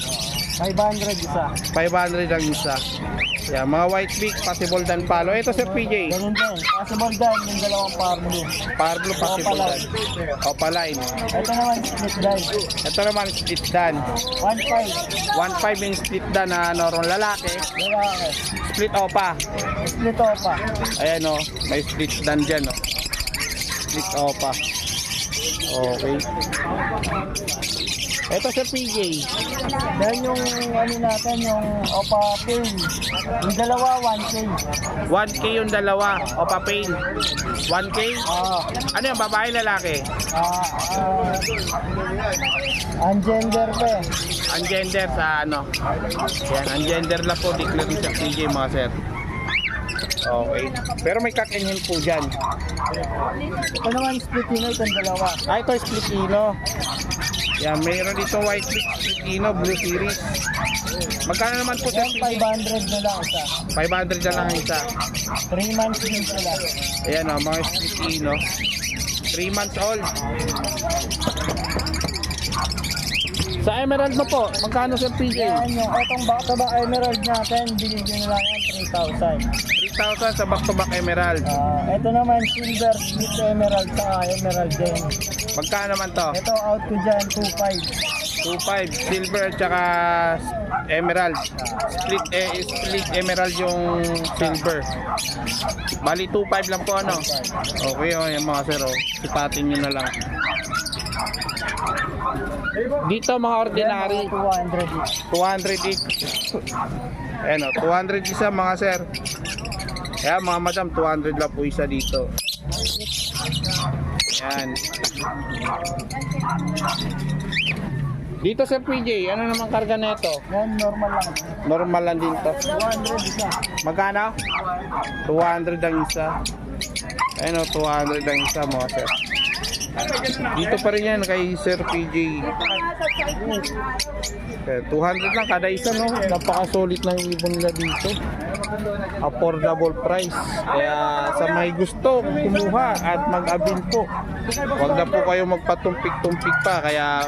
500 isa. 500 ang isa. Yan, mga white beak, possible dan palo. Ito Sir PJ. Ganun din. Possible dan, yung dalawang parlo. Parblo possible dan. Opaline. Ito naman, split dan. Ito naman split dan. 1.5. 1.5 yung split dan na normal lalaki. Lalaki. Split opa. Split opa. Ayan o, may split dan dyan o. Split opa. Okay. Ito Sir PJ. Then yung ano natin, yung opa pain. Yung dalawa, 1K. 1K yung dalawa. Opa pain. 1K? Ano yung babae lalaki? Ungender pa eh. Ungender sa ano? Yan, ungender lang po. Declare ni Sir PJ mga sir. Okay. Pero may cock and hen po dyan. Ito naman, split yun itong dalawa. Ah, ito split ino. Yan, mayroon dito white beak, split ino, blue series. Magkano naman po Sir Yan, PJ? 500 na lang isa. 500 na lang ang isa. 3 months din sila. Ayan o, mga split ino. 3 months old. Sa emerald mo po, magkano Sir PJ? Yan, yung itong back-to-back emerald natin, binigyan nila yan 3,000. 3,000 sa back-to-back emerald. Ito naman, silver split emerald saka emerald din. Magkano naman to? Ito, out ko dyan, 2,500. 2.5 silver at saka emerald. Split emerald yung silver. Bali 2.5 lang po ano. Okay oh, yung mga sir oh. Sipatin nyo na lang. Dito mga ordinary 200 each. Ayan o, 200 isa mga sir. Kaya mga madam, 200 lang po isa dito. Ayan. Dito Sir PJ, ano naman karga na ito? Yan, normal lang. Normal lang din to. 200 isa. Magkano? 200 ang isa. Ayun o, 200 ang isa mga sir. Dito pa rin yan kay Sir PJ. 200 lang kada isa no. Napaka-solid ng ibon nila dito. Affordable price. Kaya sa may gusto kumuha at mag-abil po. Huwag na po kayo magpatumpik-tumpik pa. Kaya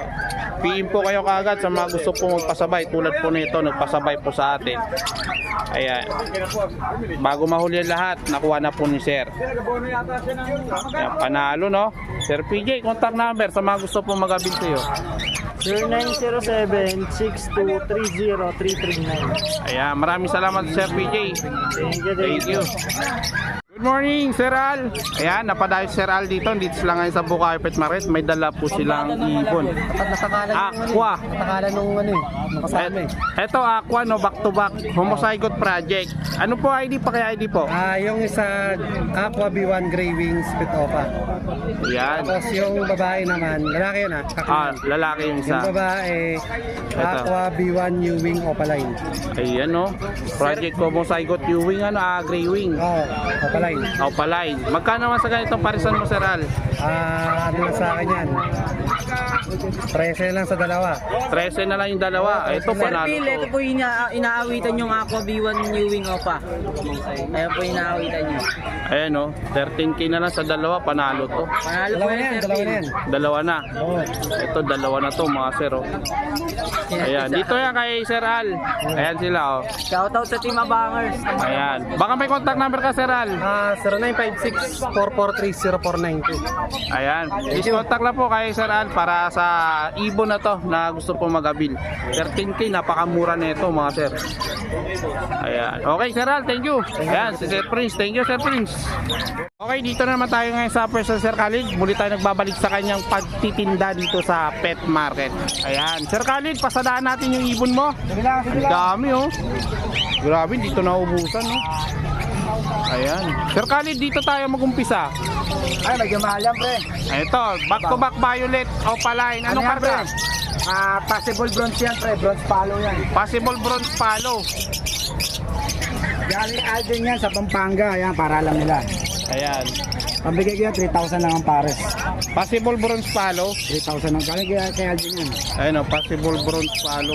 PM po kayo kaagad sa mga gusto po magpasabay. Tulad po nito, nagpasabay po sa atin. Kaya bago mahuli ang lahat, nakuha na po ni Sir. Kaya panalo no. Sir PJ, contact number sa mga gusto po mag-abil sa'yo. 0907-6230-339. Ayan, maraming salamat Sir PJ. Thank you. Good morning, Sir Al. Ayan, napadayo si Sir Al dito. Dito sila ngayon sa Bukawi Pet Market. May dala po silang ibon. Aqua. Nakakalan nung ano eh. Nakasama eh. Ito, Aqua, no, back to back. Homozygote Project. Ano po ID pa kaya ID po? Yung isa, Aqua B1 Gray Wings Split Opa. Ayan. Tapos yung babae naman, lalaki yun Lalaki yung isa. Yung babae, Aqua B1 New Wing Opaline. Ayan, no. Project Homozygote Ewing, ano, Gray Wing. Opaline. Opaline. Magkano naman sa ganitong parisan mo, Sir Al? Ano na sa akin yan? 13 lang sa dalawa. 13 na lang yung dalawa. Ito, panalo Phil, ito to. po yung inaawitan yung Aqua B1 New Wing Opa. Ayan po yung inaawitan nyo. Ayan, no. 13K na lang sa dalawa, panalo to. Panalo po yan, Sir Dalawa na Phil. yan. Dalawa na. Oo. Ito, dalawa na to, mga sir. Oh. Ayan, dito yan kay Sir Al. Ayan sila oh. Shoutout sa Team Abangers. Ayan. Baka may contact number ka Sir Al. 0956-443-0492. Ayan. Please contact lang po kay Sir Al para sa ibon na to na gusto po mag-abil. 13K, napakamura na ito mga sir. Ayan. Okay Sir Al, thank you. Ayan, si Sir Prince. Thank you Sir Prince. Okay, dito naman tayo ngayon sa Person Sir Khalid. Muli tayo nagbabalik sa kanyang pagtitinda dito sa pet market. Ayan. Sir Khalid, pasadaan natin yung ibon mo. Ang dami oh. Grabe, dito naubusan oh. Ayan. Sir Khalid, dito tayo mag-umpisa. Ay, medyo mahal yan, pre. Ito, back to back violet opaline. Anong yan, karga? Possible bronze yan, pre. Bronze palo yan. Possible bronze palo. Galing Alden yan sa Pampanga. Ayan, para alam nila. Ayan. Pambigay ko yan, 3,000 lang ang pares. Possible bronze palo. 3,000 lang. Galing kay Alden yan. Ayun o, possible bronze palo.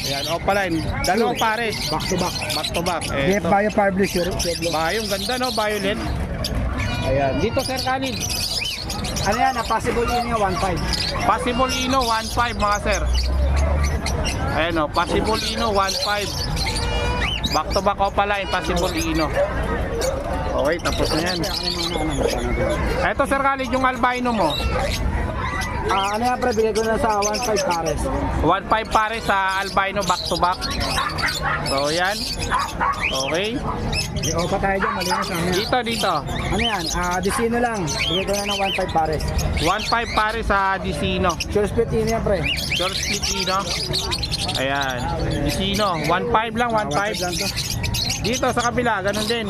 Ayan, opaline. Dalawang pares. Back to back. Back to back. DF Eto. Bio Publish. Bayong ganda no, violet. Ayan. Dito Sir Khalid. Ano yan? Possible yun yung 1,500. Possible Ino 1.5 mga sir. Ayan o, possible Ino 1.5. Back to back opaline, possible Ino. Okay, tapos na yan. Eto Sir Khalid, yung albino mo. Ano yan, pre? Bigay ko na sa 1,500 pares. 1.5 pare sa albino back to back. So yan. Okay. May opa tayo dyan. Malinis na yan. Dito. Ano yan? Disino lang. Bigay ko na ng 1,500 pares. 1.5 pare sa Dicino. Sure split in yan, pre. George Split Ino. Ayan. Dicino. 1.5 lang, 1.5. lang to. Dito sa kabila, ganun din.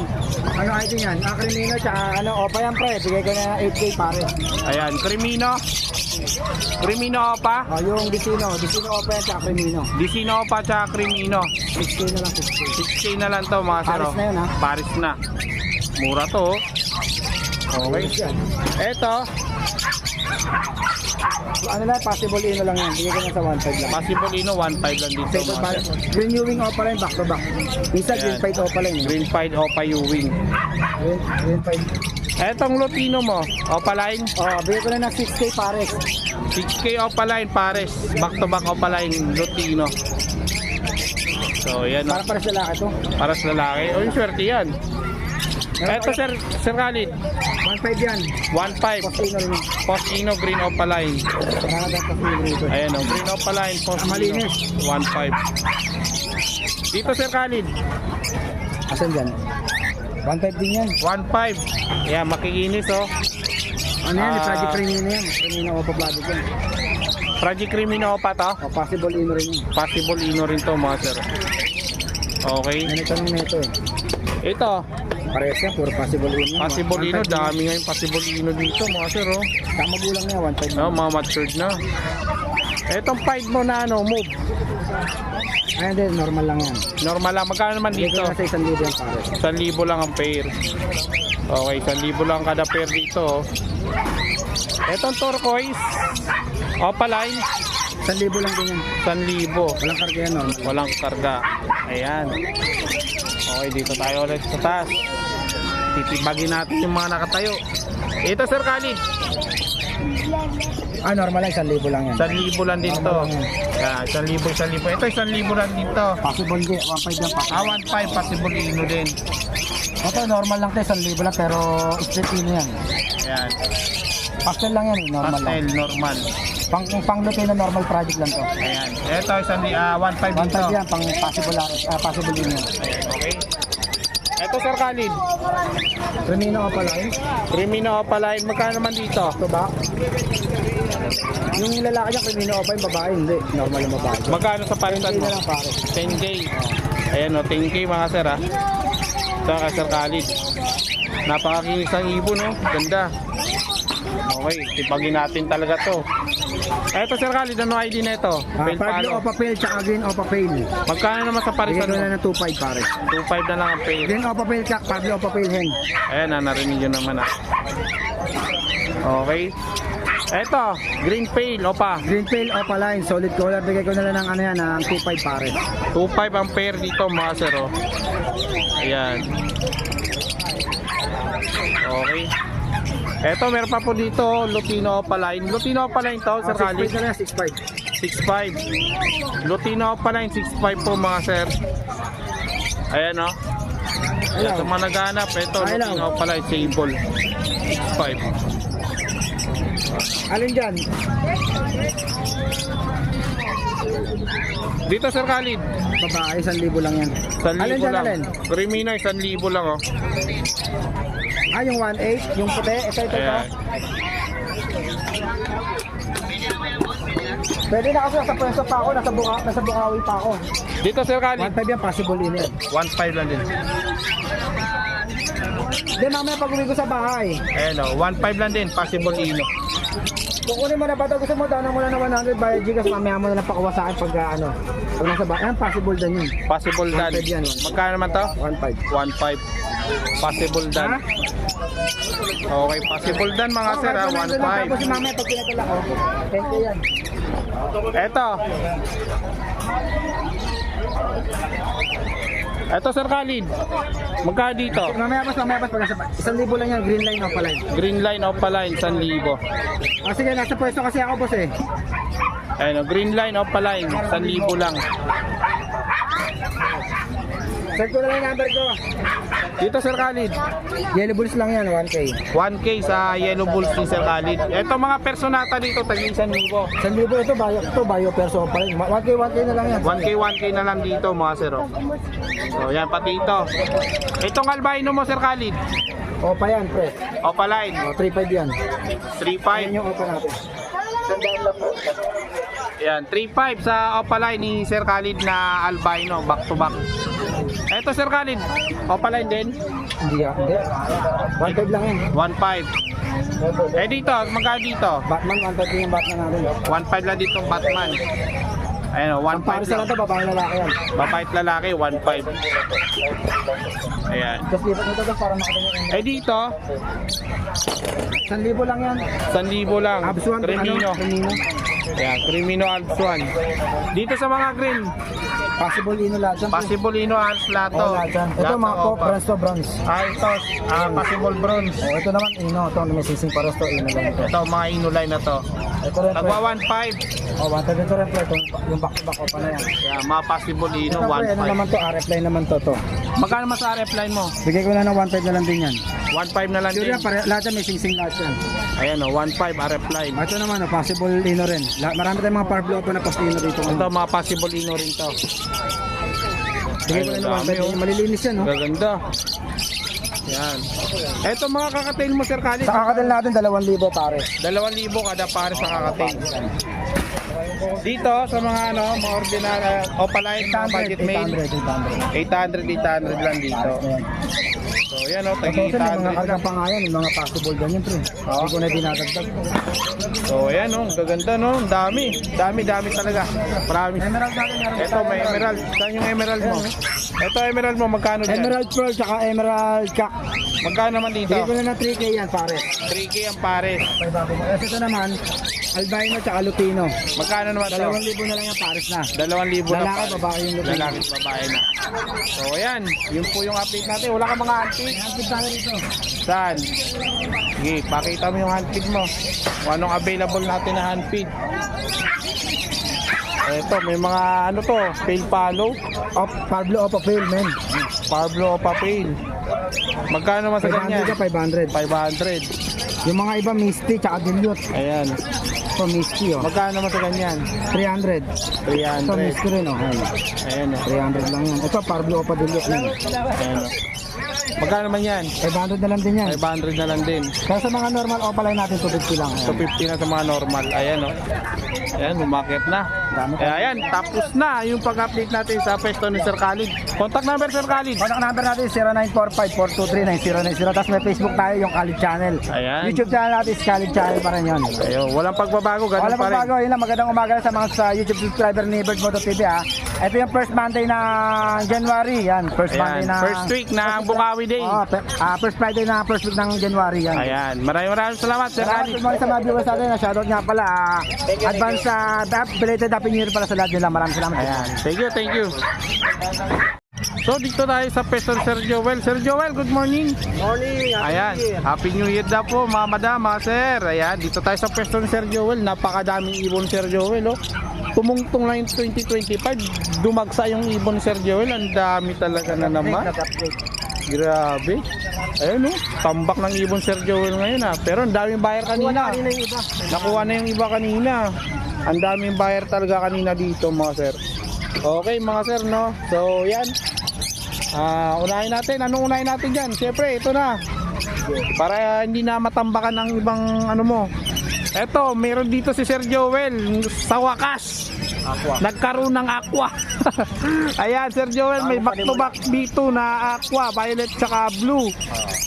Ano ID yan? Crimino tsaka opa yan, pre. Bigay ko na 8K pares. Ayan, Crimino. Crimino Opa. Yung Disino opa yan tsaka Crimino. Dicino Opa tsaka Crimino. 6K na lang, 6K. 6K na lang to mga sir. Paris na yun, ha? Paris na. Mura to. Oh. Okay. Yan. Eto, Ano lang, possible ino lang yan. Bigay ko na sa 1,500 lang. possible Ino 1.5 lang dito Second mga pares. sir. Renewing opa rin, back to back. Minsan Ayan. green fight opa rin. Green Pied Opa Ewing. Green fight. Etong Lutino mo, Opaline. Bigay ko na ng 6K pares. 6K Opaline pares. Back to back Opaline Lutino. So yan o. Para sa laki to. Para sa lalaki. O yung swerte yan. Eto Sir Khalid. 1,500 yan. 1.5. Post ino rin yan. Post Ino Green Opaline. Nakagad pa sa ino. Ayan o. Green Opaline Post Ino. Malinis. 1.5. Dito Sir Khalid. Asan dyan? 1,500 din yan. 1.5. Ayan makikinis o. Ano yan? Ah. Project Crimino yan. Crimino opa project yan. Project Crimino Opa to. Possible ino rin yan. Possible Ino rin to mga sir. Okay. Ganito nung neto eh. Ito. Parehas yan, puro possible ino. Possible Ino. Dami ngayon possible Ino dito mga sir o. Tama gulang niya, 1,500. Oh, mga matured na. Etong fight mo na ano, move. Ayun din, normal lang yan. Normal lang. Magkano naman Dito dito? na sa 1,000 yan pares. 1,000 lang ang pair. Okay, 1,000 lang kada pair dito. Oh. Etong turquoise. Opaline. 1,000 lang din yan. 1,000. Walang karga yan, normal. Walang karga. Ayan. Okay, dito tayo ulit sa taas. Titibagin natin yung mga nakatayo. Ito Sir Khalid. Normal lang, 1,000 lang yan. 1,000 lang dito. Yeah, 1,000. Ito 1,000 lang dito. Possible din, 1,500 yan. 1.5 possible Ino din. Ito, normal lang tayo, 1,000 lang, pero split ino yan. Ayan. Pastel lang yan, normal Pastel, lang. normal. Pang Lutino, normal project lang to. Ayan. Ito, 1.5 dito. 1,500 yan, pang possible ino yan. Ayan, okay. Ito Sir Khalid. Crimino opa line. Crimino Opaline. Magkano naman dito? Ito ba? Yung lalaki niya, Crimino opa, yung babae, hindi. Normal yung babae. Magkano sa parisan Hindi mo? na lang pare. 10K. Ayan o, 10K mga sir ha. Ito ka Sir Khalid. Napakakinis ang ibon no. Ganda. Okay, tipagin natin talaga to. Eto Sir Khalid, ano ID na ito? Fail Pablo palo. opa fail, tsaka green opa fail. Magkano naman sa Bigay parisan ko mo? na ng 2,500 pare. 2.5 na lang ang fail. Green opa fail, tsaka Pablo opa fail hen. Ayan na, narinig yun naman ha. Okay. Eto, green fail, opa. Green fail opa line, solid color. Bigay ko na lang ng ano yan, ng 2,500 pare. 2.5 ang pair dito mga sir oh. Ayan. Okay. Eto, meron pa po dito Lutino Opaline. Lutino Opaline to, Sir Khalid. 6,500 na lang, 6,500. 6'5". Lutino Opaline, 6'5 po mga sir. Ayan o. Ayan, sa mga naghanap, ito, Lutino Opaline, sable. 6'5". Alin dyan? Dito Sir Khalid, Babae, 1,000 lang yan. 1,000 Alin dyan, lang. alin? Crimino, 1,000 lang oh. Ah, yung 1.8, yung puti, ito. Ayan. Pwede na kasi nasa pwesto pa ako, nasa Bukawi pa ako. Dito Sir Khalid, 1.5 yan, possible in yan. 1.5 lang din. Hindi, mamaya pag uwi ko sa bahay. Ayan o, 1.5 lang din, possible ino. Kukunin mo na ba ito? Gusto mo, daanan mo na ng 100 bayad Gcash, mamaya mo na lang pakuha sa akin pag pag nasa bahay. Ayan, possible dan yun. Possible dan. 1.5 yan. Magkano naman to? 1.5. 1.5. Possible dan. Ha? Okay, possible dan mga sir ha, Tapos 1.5. mamaya pag pinatala ko, 10k yan. Eto Sir Khalid, magkano dito? Mamaya pas pag nasa 1,000 lang yan, green line o pala. Green line Opaline, 1,000. Ah, sige, nasa pwesto kasi ako boss eh. Ayan o, green line Opaline, 1,000 lang. Send ko na lang yung number ko. Dito Sir Khalid, Yellow Bulls lang yan, 1k. 1K sa Yellow Bulls ni Sir Khalid. Eto mga personata dito, taging 1,000. 1,000 ito, bio perso pa rin. 1k na lang yan. 1K na lang dito mga sir oh. So yan pati ito. Itong albino mo Sir Khalid, Opa yan, pre. Opaline, O, 3.5 yan. 3.5. Yan yung opa natin. Sandaan lang po. Yan, 3.5 sa Opaline ni Sir Khalid na albino, back to back. Eto Sir Khalid, Opaline din, Hindi. 1.5 lang yan. 1.5. Eh dito, magkano dito? Batman, 1.5 yung Batman natin. 1.5 lang dito Batman. Ayun oh, Ang 1.5 pares na lang. lang ito, babae lalaki yan. Babae at lalaki, 1.5. Ayan. Just lipat nito to para makadala yung Eh dito, 1,000 lang yan. 1,000 lang. Absuan, Crimino. Crimino. Ayan, Crimino Alpsuan. Dito sa mga green, Possible ino lahat yan. pre. Possible Ino Alps Lato. Oo, lahat yan. Ito mga Lato, pop, Opa. bronze to bronze. Ito, Possible Bronze. Oh, ito naman ino, ito may sising pares to, ino lang ito. Ito, mga Inuline na to. Ito rin, pre. Nagwa 1.5. Oh, 1.5 ito rin, pre. Yung back to back opa na yan. Kaya mga Possible Ino, Ito, pre, ano 1.5. naman to, RF line naman to. Magkano mas RF line mo? Bigay ko na ng 1.5 na lang din yan. 1.5 na lang Sure din. yan, lahat yan may sing lahat yan. Ayan o, 1.5 RF line. Ito naman, possible ino rin. Marami tayong mga power blue opa na post ino dito. Ito, mga Possible Ino rin to. Bigay ko na ng 1.5. Malilinis yan, no? Gaganda. Yan. Ito mga kakatail mo Sir Khalid. Sa kakadal natin, 2,000 pare. 2,000 kada pare sa kakatail. Dito sa mga mga ordinary Opaline, mga budget mail, 800 lang dito. So yan o, Tapos tagi yung mga 800 kargang lang. pa nga yan, yung mga possible ganyan, pre. Hindi ko na dinadagdag. So yan o, gaganda no, dami talaga. Promise. Emerald natin, meron Ito may emerald. Saan yung emerald mo? Ito emerald mo, magkano dyan? Emerald Pearl, tsaka Emerald Cock. Magkano naman dito? Bigay ko na ng 3K yan, pare. 3K ang pares. Ito naman, Albino tsaka Lutino. Magkano naman to? 2,000 na lang yan, pares na. 2,000 na Lalaki, pares. babae yung Lutino. Lalaki, babae na. So ayan, yun po yung update natin. Wala ka mga antique. Hantik tayo rito. Saan? Sige, pakita mo yung handfeed mo. Kung anong available natin na handfeed. Ito, may mga ano to, pale palo, Pablo Opa Fail, men. Pablo o papel. Magkano naman sa 500 ganyan? ka, 500. 500. Yung mga iba, Misty tsaka Dilute. Ayan. Ito, Misty, oh. Magkano naman sa ganyan? 300. Ito, 300. Misty rin, oh. Ayan o. 300 lang yan. Ito, Pablo Opa Dilute, men. Ayan o. Magkano naman yan? 500 na lang din yan. 500 na lang din. Kaya sa mga normal Opa line natin, 250 lang. So 50 na sa mga normal. Ayan o. Ayan, umakyat na. Kaya ayan, tapos na yung pag-update natin sa pwesto ni Sir Khalid. Contact number Sir Khalid. Contact number natin is 0945-423-9090. Tapos may Facebook tayo, yung Khalid Channel. Ayan. YouTube channel natin is Khalid Channel pa rin yun. Ayun, walang pagbabago, ganun Wala pa rin. magbago, yun lang, magandang umaga sa mga sa YouTube subscriber ni Bird Moto TV ha. Ito yung first Monday na January, yan. First Monday Ayan, na... first week na Bukawi Day. Oh, first Friday na first week ng January, yan. Ayan, maraming salamat Sir Salamat Khalid. sa mga viewers natin, shoutout nga pala. Advance belated Happy New Year pala sa lahat nila. Maraming salamat. Ayan, thank you. So dito tayo sa pwesto ni Sir Joel. Sir Joel, good morning. Morning, Ayan, Happy New Year na po mga madam, mga sir. Ayan, dito tayo sa pwesto ni Sir Joel. Napakadaming ibon Sir Joel, oh. Tumungtong lang yung 2025, dumagsa yung ibon ni Sir Joel. Ang dami talaga na naman. Grabe. Ayun, oh, tambak ng ibon Sir Joel ngayon, ah. Pero ang daming buyer kanina. Kanina yung iba. Nakuha na yung iba kanina. Ang daming buyer talaga kanina dito mga sir. Okay mga sir, no? So yan. Unahin natin. Anong unahin natin dyan? Siyempre ito na. Para hindi na matambakan ng ibang ano mo. Eto, meron dito si Sir Joel. Sa wakas, nagkaroon ng aqua. Ayan, Sir Joel, may back-to-back B2 na aqua, violet tsaka blue.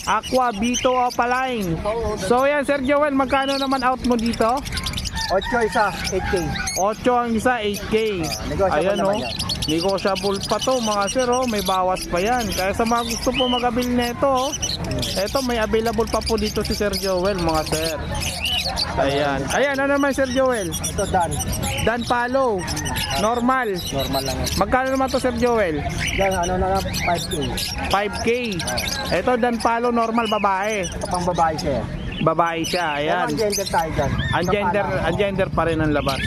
Aqua, B2 opaline. So yan, Sir Joel, magkano naman out mo dito? 8 isa, 8K. 8 ang isa, 8K. Negotiable Ayan, naman oh. yan. Negotiable pa to mga sir, oh. May bawas pa yan. Kaya sa mga gusto po mag-avail nito, oh. Eto, may available pa po dito si Sir Joel mga sir. Ayan. Ayan, ano naman Sir Joel? Ito, Dan. Dan Palo. Normal. Normal lang yan. Magkano naman to Sir Joel? Yan, ano na lang, 5K. 5K. Eto, Dan Palo, normal, babae. Ito pang babae siya. Babae siya, ayan. Ang gender tayo dyan. Ang gender pa rin ang labas.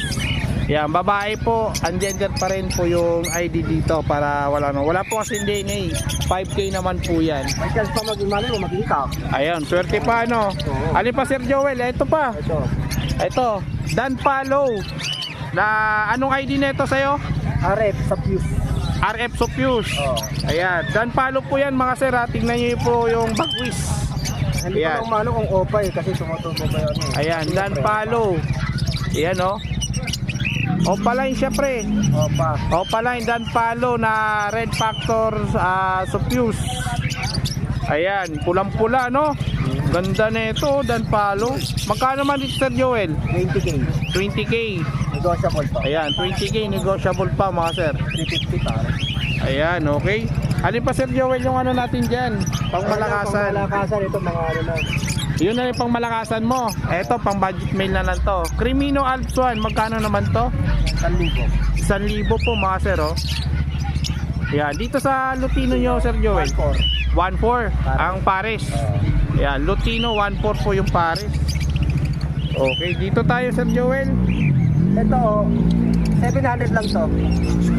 Yan, babae po, ang gender pa rin po yung ID dito para wala po kasi DNA. 5K naman po yan. May chance pa mag-imali mo, mag-iikak. Ayun, swerte pa ano. Alin pa Sir Joel, ito pa. Ito, Dan Palo. Na anong ID nito sa'yo? RF sa Fuse. RF Sofius. Ayan, Dan Palo po yan mga sir. Tingnan nyo po yung bagwis. Hindi Ayan. pa umano kung opa eh, kasi tumutubo pa yun. Ayan, Dan Palo. Ayan o. Opaline siya pre. Opa. Opaline Dan Palo na Red Factor Sofius. Ayan, pulang-pula no. Ganda na ito, Dan Palo. Magkano man dito Sir Joel? 20K. 20K. Negotiable pa. Ayan, 20K negotiable pa mga sir. 350 pare. Ayan, okay. Alin pa Sir Joel yung ano natin dyan? Pangmalakasan. Pangmalakasan, ito mga ano na. Yun na yung pangmalakasan mo. Eto, pang budget mail na lang to. Crimino Alps 1, magkano naman to? 1,000. 1,000 po mga sir, oh. Ayan, dito sa Lutino nyo Sir Joel. 1,400 ang pares. Ayan, Lutino 1,400 po yung pares. Okay, dito tayo Sir Joel. Ito, 700 lang to.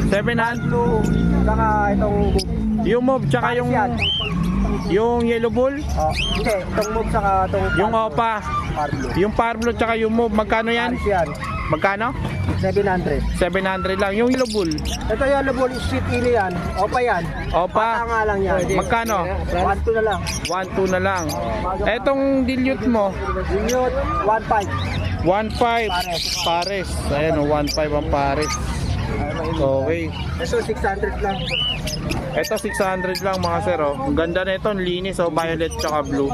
700. Blue, saka itong Yung move tsaka yung yellow bull. hindi, itong move saka itong Yung opa. Parblo. Yung Parblo tsaka yung move, magkano yan? Paris yan, Magkano? 700. 700 lang. Yung yellow bull. Ito yung Lubon Street Ili yan, opa yan. Opa. Bata nga lang yan. Magkano? 1,2 na lang. 1,2 na lang. Etong dilute mo, Unit, 1,500. 1,500 pares. Ayan o, 1,500 ang pares. Okay. Ito 600 lang. Ito 600 lang mga sir, oh. Ang ganda na ito, ang linis, oh, violet tsaka blue.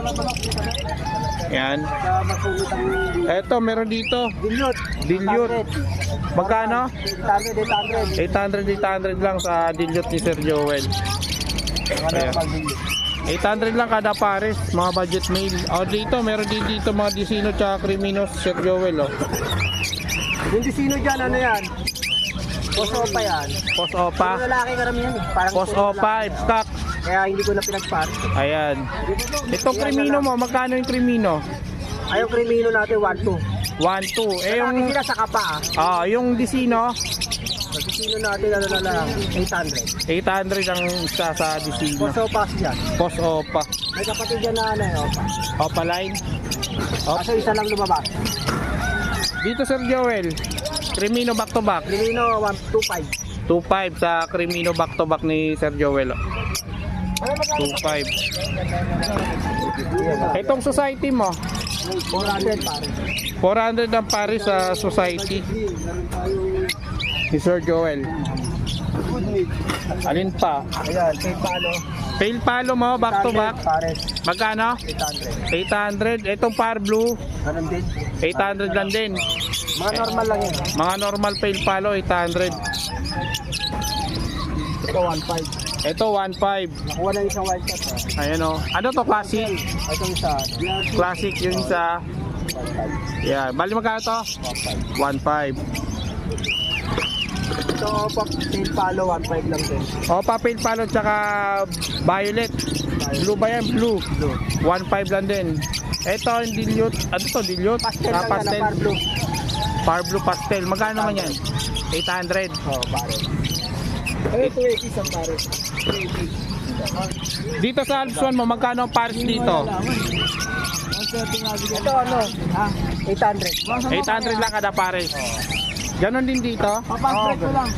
Yan. Sa masulit ang Ito, meron dito. Dilute. Magkano? 800. 800 lang sa dilute ni Sir Joel. Ayan. 800 lang kada pares, mga budget mail. O dito, meron din dito mga Disino tsaka Criminos, Sir Joel, oh. Yung Disino dyan, ano yan? Poso pa yan. Post Opa. Yung lalaki karamihan. Parang Post puro Opa, lalaki. stock. Kaya hindi ko na pinagpart. Ayan. Itong Crimino mo, magkano yung Crimino? Ay, yung Crimino natin, 1,200. 1,200. Eh Yung yung sila sa kapa ah. yung Disino, Sa Disino natin, ano na lang, 800. 800 ang isa sa Disino. Poso pa yan. Post Opa. May kapatid yan na ano eh, opa. Opa line. Op. Kaso isa lang lumabas. Dito Sir Joel, Crimino back to back. Crimino, 125. 2.5 sa Crimino back to back ni Sir Joel. 2.5. Itong society mo, 400 pare. 400 ang pare sa society ni Sir Joel. Alin pa? Ayan, same palo. Tail palo mo back to back. Pares, Magkano? 800. 800. Itong par blue, Ganun din. 800 lang din. Mga normal lang yan. Mga normal tail palo, 800. Ito, 1.5. Ito, 1.5. Nakuha na isang white cat ah. Ayan o. Ano to, classic? Ito isa. Classic yung isa. Yeah. Bali magkano to? 1.5. Ito, Opa, tail palo, 1.5 lang din. Opa, pale palo, tsaka violet. Blue ba yan? Blue. 1.5 lang din. Ito, yung dilute. Ano to, dilute? Pastel Ah, lang pastel. yan, par blue. Par blue pastel. Magkano naman yan? 800. Oo, pare. Ano 280 isang pare? 280. Dito sa Alps 1 mo, magkano ang pares dito? Ito ano? 800. 800 lang kada pares. Ganon din dito? Papasprek ko lang.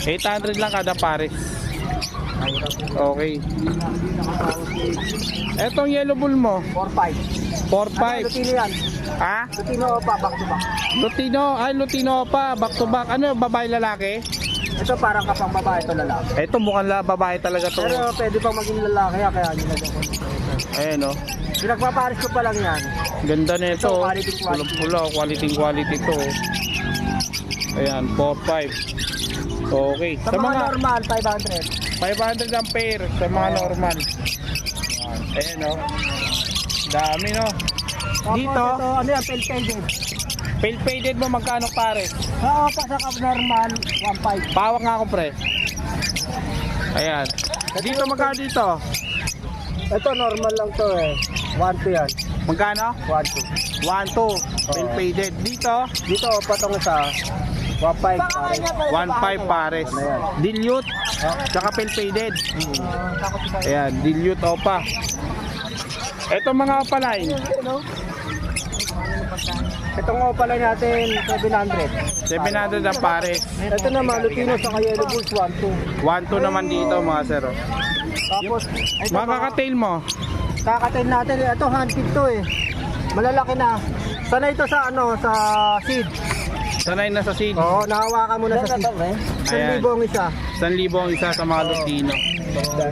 800 lang kada pares. Okay. Etong yellow bull mo, 4.5. 4.5. Lutino yan. Ha? Lutino Opa, back to back. Lutino, ay Lutino pa, back to back. Ano, babae lalaki? Ito parang kapang babae, ito lalaki. Ito mukhang babae talaga to. Pero pwede pang maging lalaki, kaya nilagyan ko. Ayan o. Pinagpaparis ko pa lang yan. Ganda nito. Ito, quality, quality. Pula, quality to. Ayan, 4.5. Okay. Sa mga normal, 500. 500 ang pair sa mga normal. Ayan o. Dami no. Tapos Dito, ito, ano yan, pel-pel. pale faded mo magkano pare? Sa Opa, sa kap normal, 1.5. Pawak nga ako pre. Ayan. Dito magkano dito? Ito normal lang to eh. 1.2 yan. Magkano? 1.2. 1.2. Pale faded. Dito, Dito Opa tong isa, 1.5 pare. 1.5 pares. Dilute, tsaka pale faded. Ayan, dilute opa. Ito mga opaline. Itong Opa lang natin, 700. 700 ang pares. Ito naman, Lutino sa Yellow Bulls, 1.2. 1.2 naman dito mga sir. oh. Tapos, ito Mga kakatail mo. kakatin natin, ito handpid to eh. Malalaki na. Sana ito sa ano, sa seed. Sanay na sa seed. Oo, nahawakan mo na sa seed. Ayan. 1,000 ang isa. 1,000 ang isa sa mga Lutino.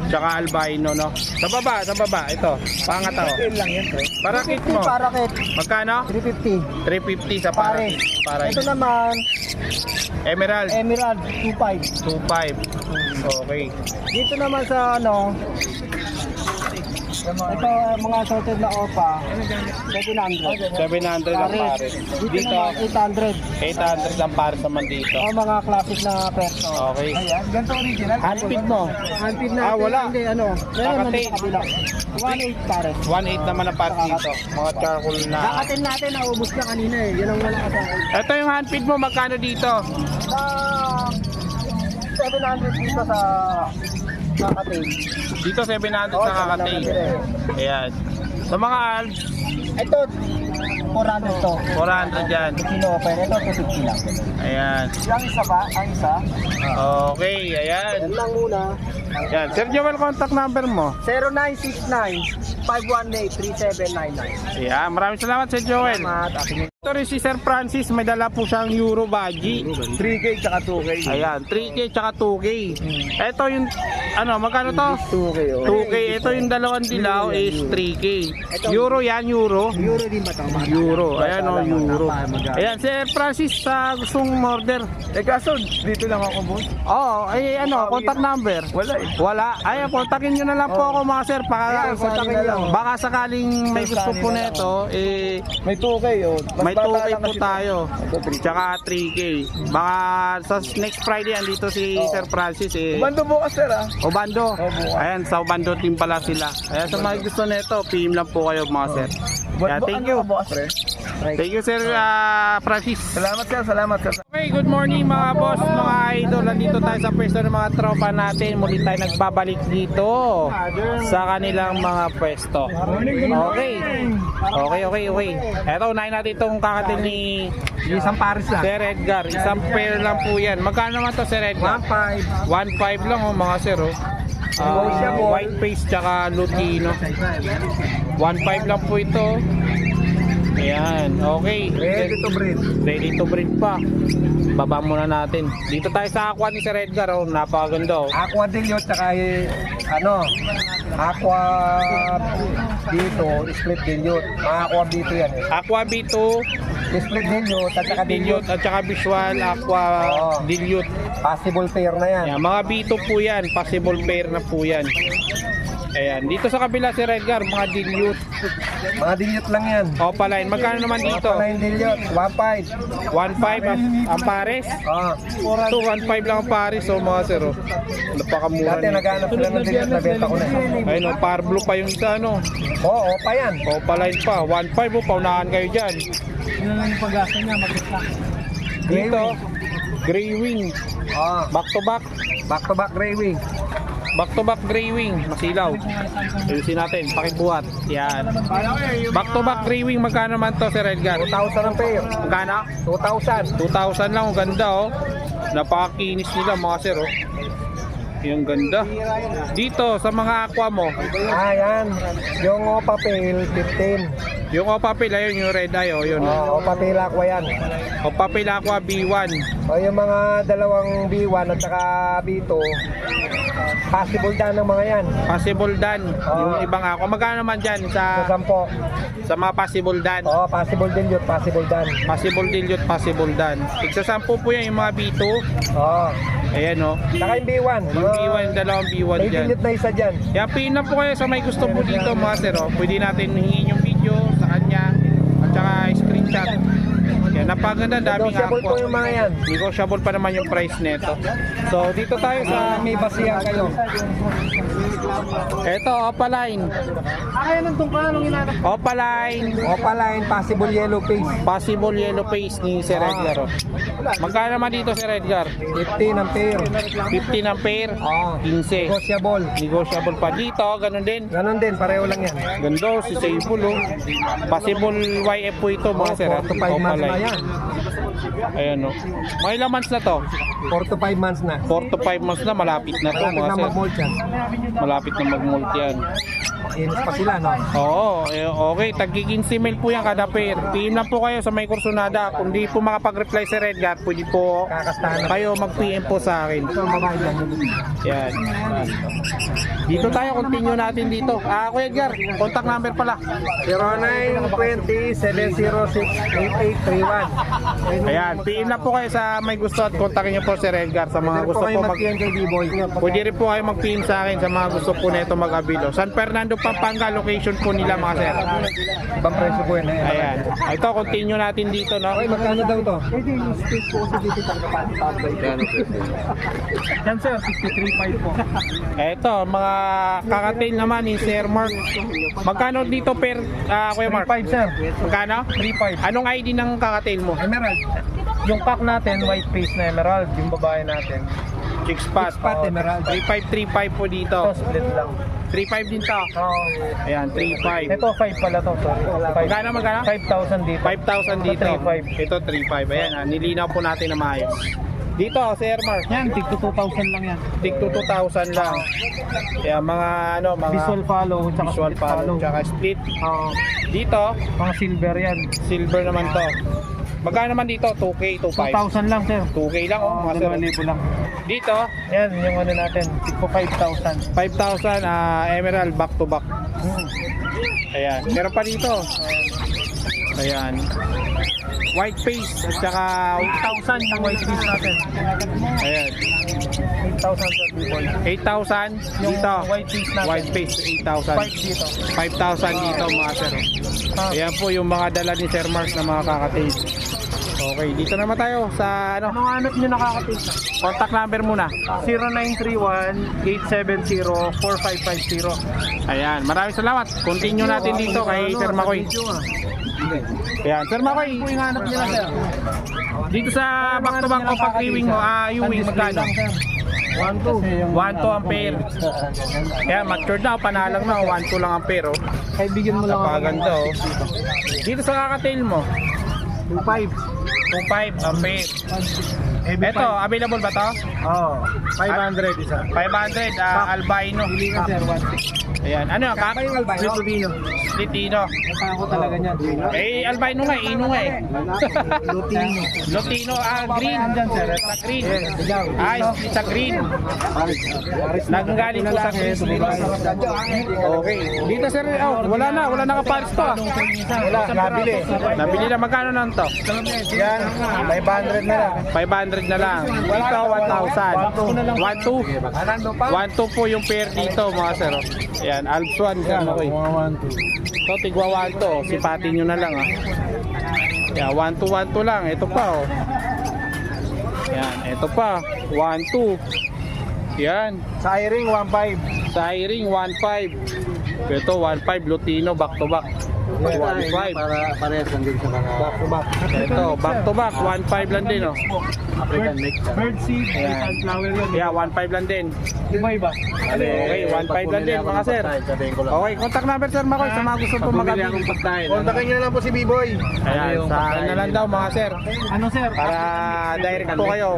Tsaka albino, no? Sa baba, ito. Pangat ako. lang yan, bro. Parakit 350 mo. parakit. Magkano? 350. 350 sa Pare. parakit. Parakit. Ito naman, Emerald, Emerald, 2.5. 2.5. Okay. Dito naman sa ano, ito mga sorted na Opa, 700. 700 ang pares. Dito Dito, naman 800. 800 ang pares naman dito. O mga classic na perso. Okay. Ayan, ganito original. Handpid mo. Handpid natin. Ah, wala. Hindi, ano. Meron naman Kakatin. sa kabila. 1.8 pare. 1.8 naman ang pares dito. Mga charcoal na. Kakatin natin, naubos na kanina eh. Yan ang wala ka sa akin. Ito yung handpid mo, magkano dito? Sa 700 dito sa kakatin. Dito 700 Oo, sa kakatail. Ayan. Sa mga alps, Ito, 400 to. 400 yan. Kilo open. Ito, 250 lang. Ayan. Yung isa ba? Ang isa? Okay, ayan. Yan lang muna. Ayan. Sir Joel, contact number mo. 0969-518-3799. Ayan. Maraming salamat Sir Joel. Salamat. Aking Ito rin si Sir Francis, may dala po siyang Euro Baji. 3K tsaka 2K. Ayan, 3K tsaka 2K. Ito yung, ano, magkano to? 2K oh. 2K. Ito yung dalawang dilaw is 3K. Euro yan, Euro. Euro din ba ito? Euro. Ayan o, Euro. Ayan, Sir Francis, gustong order. Kaso, dito lang ako, boss. Oo, ay ano, contact number. Wala eh. Wala. Ay, kontakin nyo na lang po ako mga sir. kontakin nyo lang. Baka sakaling may gusto po nito, eh, May 2K oh. may 2K po tayo. Tsaka 3K. Baka sa next Friday, andito si Sir Francis. Eh, Bando bukas, sir ah. Obando. bukas. Ayan, sa Obando team pala sila. Ayan, sa mga gusto nito, PM lang po kayo mga sir. Kaya thank you. Bukas, pre. Thank you Sir Francis. Salamat, sir. Salamat, sir. Okay, good morning mga boss, mga idol. Nandito tayo sa pwesto ng mga tropa natin. Muli tayo nagbabalik dito sa kanilang mga pwesto. Okay. Okay. Eto, unahin natin itong kakatil ni Isang Paris lang. Sir Edgar. Isang pair lang po yan. Magkano naman to Sir Edgar? 1.5. 1.5 lang mga sir. White face tsaka Lutino. 1.5 lang po ito. Ayan, okay. Ready to breed. Ready to breed pa. Baba muna natin. Dito tayo sa aqua ni Sir Edgar. Oh, napakaganda. Oh. Aqua Dilute tsaka Aqua dito, split dilute. Aqua dito yan eh. Aqua B2, Split dilute at saka dilute at saka visual aqua dilute. Possible pair na yan. Yan, mga B2 po yan. Possible pair na po yan. Ayan, dito sa kabila si Redgar, mga dilute. Mga dilute lang yan. Opaline, magkano naman dito? Opaline dilute, 1.5. 1.5 ang pares. So 1.5 lang ang pares, so mga sir. Oh. Napakamura Dati niya. naghanap sila ng dilute, nabenta ko na. Ayun, oh, par blue pa yung isa, ano. Oo, opa yan. Opaline pa, 1.5 oh, paunahan kayo dyan. Yun lang yung pag-asa niya, mag-stock. Dito, Grey Wing, back to back. Back to back gray wing. Back to back Grey Wing, masilaw. Ayusin natin, pakibuhat. Yan. Back to back Grey Wing, magkano man to, Sir Edgar? 2,000 ang pair. Magkano? 2,000. 2,000 lang, ang ganda oh. Napakakinis nila mga sir oh. Yung ganda. Dito sa mga aqua mo, Yan. Yung opa pail, 15. yung Opapil ayun, yung red eye oh, yun. Opa pail aqua yan. Opapil Aqua B1. O yung mga dalawang B1 at saka B2, possible dan ng mga yan. Possible dan, yung ibang aqua. Magkano naman dyan Sa sa 10. mga possible dan? Possible din yun, possible dan. Possible dilute, possible dan. Tigsa 10 po yan yung mga B2. Ayan oh. Saka yung B1. Yung B1, yung dalawang B1 May dyan. dilute na isa dyan. Kaya pin na po kayo sa may gusto po dito mga sir oh. Pwede natin hingin yung video sa kanya at saka screenshot. Kaya napaganda, daming Negotiable po aqua. yung mga yan. Negotiable pa naman yung price nito. So dito tayo sa May basihan kayo. eto, Opaline. Opaline, Opaline, possible yellow face. possible yellow face ni Sir Edgar. Oh. Magkano naman dito Sir Edgar? 15 ang pair. 15 ang pair, 15. Negotiable. Negotiable pa dito, ganun din. Ganon din, pareho lang yan. Gando, si Sable oh. Possible YF po ito mga sir. 4 to 5 months na yan. Ayan oh. Mga ilang months na to? 4 to 5 months na. 4 to 5 months na, malapit na to Malapit mga na sir. mag-molt yan. Malapit na mag-molt yan. Inis pa sila, no? Oo, okay. Tag-15 mil po yan kada pair. PM lang po kayo sa may Kursunada. Kung di po makapag-reply si Redgar, pwede po Kakastahan na. kayo mag-PM po sa akin. Ito ang babae lang. Yan. Dito tayo, continue natin dito. Kuya Edgar, contact number pala. 0920-706-8831. Ayan, PM lang po kayo sa may gusto at kontakin niyo po si Redgar sa mga Pwede gusto po kayo po mag-PM kay B-Boy. Pwede rin po kayo mag-PM sa akin sa mga gusto po nito mag-abilo. San Fernando, Pampanga, location po nila mga sir. Ibang presyo po yun. Ayan. Ito, continue natin dito, no? Okay, magkano daw to? Yan sir, 63.5 po. Ito, mga kakatail naman ni Sir Mark. Magkano dito per, Kuya Mark? 5 sir. Magkano? 3.5. Anong ID ng kakatail mo? Emerald. Yung pack natin, white face na emerald. Yung babae natin. Six spot. Spot Emerald. 3535 po dito. Ito, split lang. 35 din to. Ayan, 35. Ito, 5 pala to. Sorry. Magkano, magkano? 5,000 dito. 5,000 dito. 3.5. Ito 3.5. Ayan, nilinaw po natin na maayos. Dito, Sir Mark. Yan, tig to 2,000 lang yan. Tig to 2,000 lang. Kaya mga ano, mga Visual follow, tsaka visual split follow, tsaka split. Oo. Dito, Mga silver yan. silver naman to. Magkano naman dito? 2K, 2.5. 2,000 lang sir. 2K lang oh, mga sir. 2,000 lang. Dito, Yan, yung ano natin. Tig po 5,000. 5,000 emerald back to back. Ayan, meron pa dito. Ayan. White face at saka 8,000 yung white face natin. ayan. 8,000 sa B-Boy. 8,000 Yung dito. white face natin. White face 8,000. 5 dito. 5,000 dito mga sir. Ayan po yung mga dala ni Sir Mark na mga kakatail. Okay, dito naman tayo sa ano, Anong hanap nyo nakakapit na? contact number muna. 0931-870-4550. Ayan, maraming salamat. Continue natin dito kay Sir Makoy. Ayan, Sir Makoy, Ito yung hanap nila sir. dito sa back to back o pag-viewing mo, viewing magkano? 1,2. 1-2 ang pair. Kaya matured na, panalang na, 1-2 lang ang pair. Oh. Kaibigan mo lang ako. Napakaganda oh. Dito sa kakatail mo, 2,500. 2.5 ang pair. Ito, available ba to? Oo. 500 isa. 500, albino. Hindi ka sir, 1,600. Ayan, ano yung kak? Lutino. Litino. Nasa ako talaga niyan. Eh, albino nga, ino nga eh. Lutino. Lutino, green. Andyan sir. Sa green. Ay, sa green. Nagagaling po sa green. Okay. Dito sir, wala na kaparis to. Wala, nabili. Nabili na, magkano na to? Yan, 500 na lang. 500 na lang. Dito, 1,000. 1,2. 1,2 po yung pair dito mga sir. Ayan. Ayan, Alps 1, Sir Makoy. Mga 1, 2. So, tigwa 1 to. Sipatin nyo na lang, ah. Yan, 1 to 1 to lang. Ito pa, oh. Yan, ito pa. 1, 2. Yan. Sa iring 1.5. Siring 1.5. Ito 1.5 Lutino back to back. 1.5. Para parehas lang din sa mga Back to back. Ito back to back 1.5 lang din, oh. African mix. Bird seed, Ayan. flower yun. Yeah, 1.5 lang din. Iba-iba. Okay, 1.5 lang din mga sir. Okay, contact number Sir Makoy sa mga gusto po mag-abili. Kontakin nyo na lang po si B-Boy. Ayan, sa akin na lang daw mga sir. Ano sir? Para direct po kayo.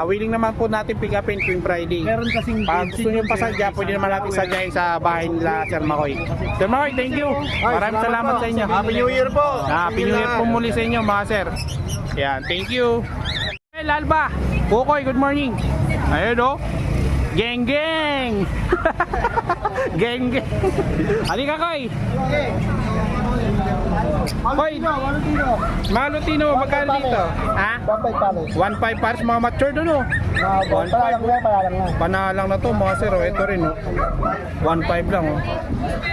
Willing naman po natin pick upin tuwing Friday. Meron kasing Pag gusto nyo pasadya, pwede naman natin sadyain sa bahay nila Sir Makoy. Sir Makoy, thank you. Maraming salamat sa inyo. Happy New Year po. Happy New Year po muli sa inyo mga sir. Yan, thank you. Hey, Lalba, Kukoy, good morning. Ayun o. Geng geng. Geng geng. Halika Koy. Koy, mga Lutino, magkano dito? Ha? 1.5 pares mga mature doon o. 1.5. Panalang na to mga sir o. Ito rin o. 1.5 lang o.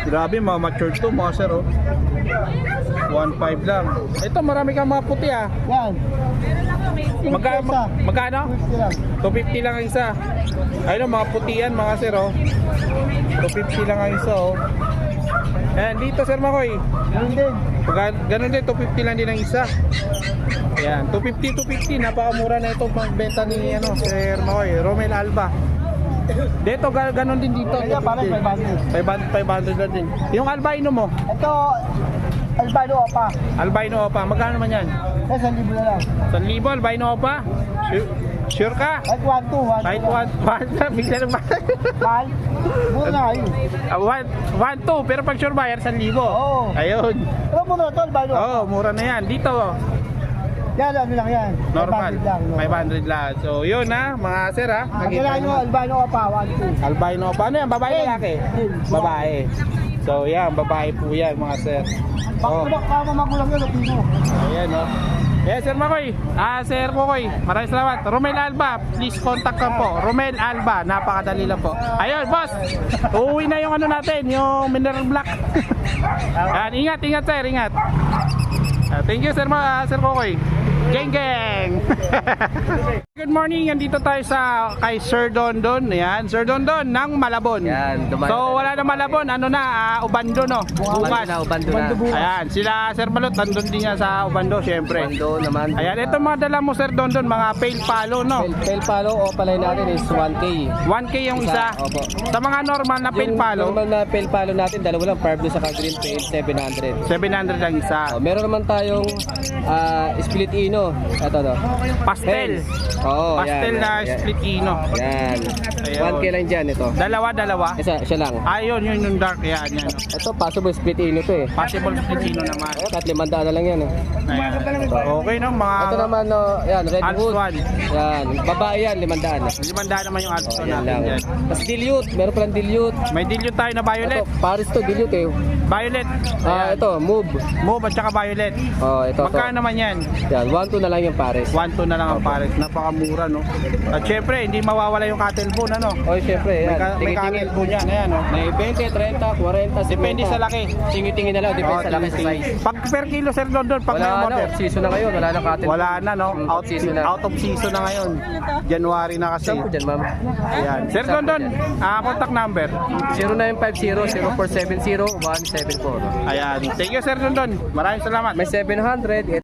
Grabe mga mature to mga sir o. 1.5 lang. Ito marami kang mga puti ah. Yan. Magkano? 250 lang ang isa. Ayun mga puti yan mga sir oh. 250 lang ang isa oh. Ayan dito Sir Makoy. Ganun din. Ganun din, 250 lang din ang isa. Ayan, 250. Napakamura na ito magbenta ni Sir Makoy. Romel Alba. Dito ganun din dito. Kaya parang 500 lang din. Yung albino mo? Ito, albino opa. Albino opa, magkano naman yan? Eh, 1,000 na lang. 1,000 albino opa? Sure ka? Kahit 1,2. Kahit 1, bigla na ba? Mahal. Muna na kayo. 1, 2, pero pag sure buyer, 1,000. Oo. Ayun. Ano po na ito, albino? Oo, mura na yan. Dito, Yan, ano lang yan. normal. 500 lang. 500 lang. So, yun ha, mga sir ha. Ang kailangan nyo, albino opa, 1,2. Albino pa. Ano yan? Babae lalaki? Babae. So, yan. Babae po yan, mga sir. Oh. Bakit kama magulang yun, Lupino? Ayan, oh. Yes, Sir Makoy. Sir Kukoy. Maraming salamat. Romel Alba, please contact ka po. Romel Alba, napakadali lang po. Ayun, boss. Uuwi na yung ano natin, yung mineral black. Ayan, ingat, sir, ingat. Thank you, Sir Kukoy. Geng geng. Good morning. Andito tayo sa kay Sir Dondon. Ayan, Sir Dondon ng Malabon. Yan, So wala na Malabon, ano na, Ubando no. Bukas. Ubando na. Ayan, sila Sir Malot nandun din yan sa Ubando syempre. Ubando naman. Ayan, ito mga dala mo Sir Dondon, mga pale palo no. Pale palo o palay natin is 1K. 1K yung isa. Opo. Sa mga normal na pale palo, Normal na pale palo natin, dalawa lang, Parblo sa green pale, 700. 700 lang isa. Meron naman tayong split ino. Ito to. Pastel. Oo, Pastel yan, na yan. split ino. Yan. Ayun. 1K lang dyan ito. Dalawa. Siya lang. Ayun, yun yung dark yan. Ito possible split ino to eh. Possible split ino naman. At 500 na lang yan eh. Ayan. Okay no, mga Ito naman no, yan, Alps Redwood. 1. Yan, babae yan, 500. 500 naman yung Alps Yan natin lang. dyan. Tapos dilute, meron palang dilute. May dilute tayo na violet. Ito, Paris to, dilute eh. Violet. Ayan. Ito, move. Mauve at saka violet. Oh, ito to. Magkano naman yan? Yan, 1-2 na lang yung Paris. 1-2 na lang ang pares. Napakamura no. At syempre, hindi mawawala yung cattle bone ano. Oh, syempre, yan. May cattle bone yan. Ayan no. May 20, 30, 40, 50. Depende sa laki. Tingin-tingin na lang, depende sa laki sa size. Pag per kilo Sir London, pag Wala may na, order. off-season na ngayon, wala na cotton. Wala na no. Off season na. Out of season na ngayon. January na kasi. Saan po dyan, ma'am? Ayan. Sir London, contact number. 0950-0470-174. Ayan. Thank you Sir London. Maraming salamat. May 700,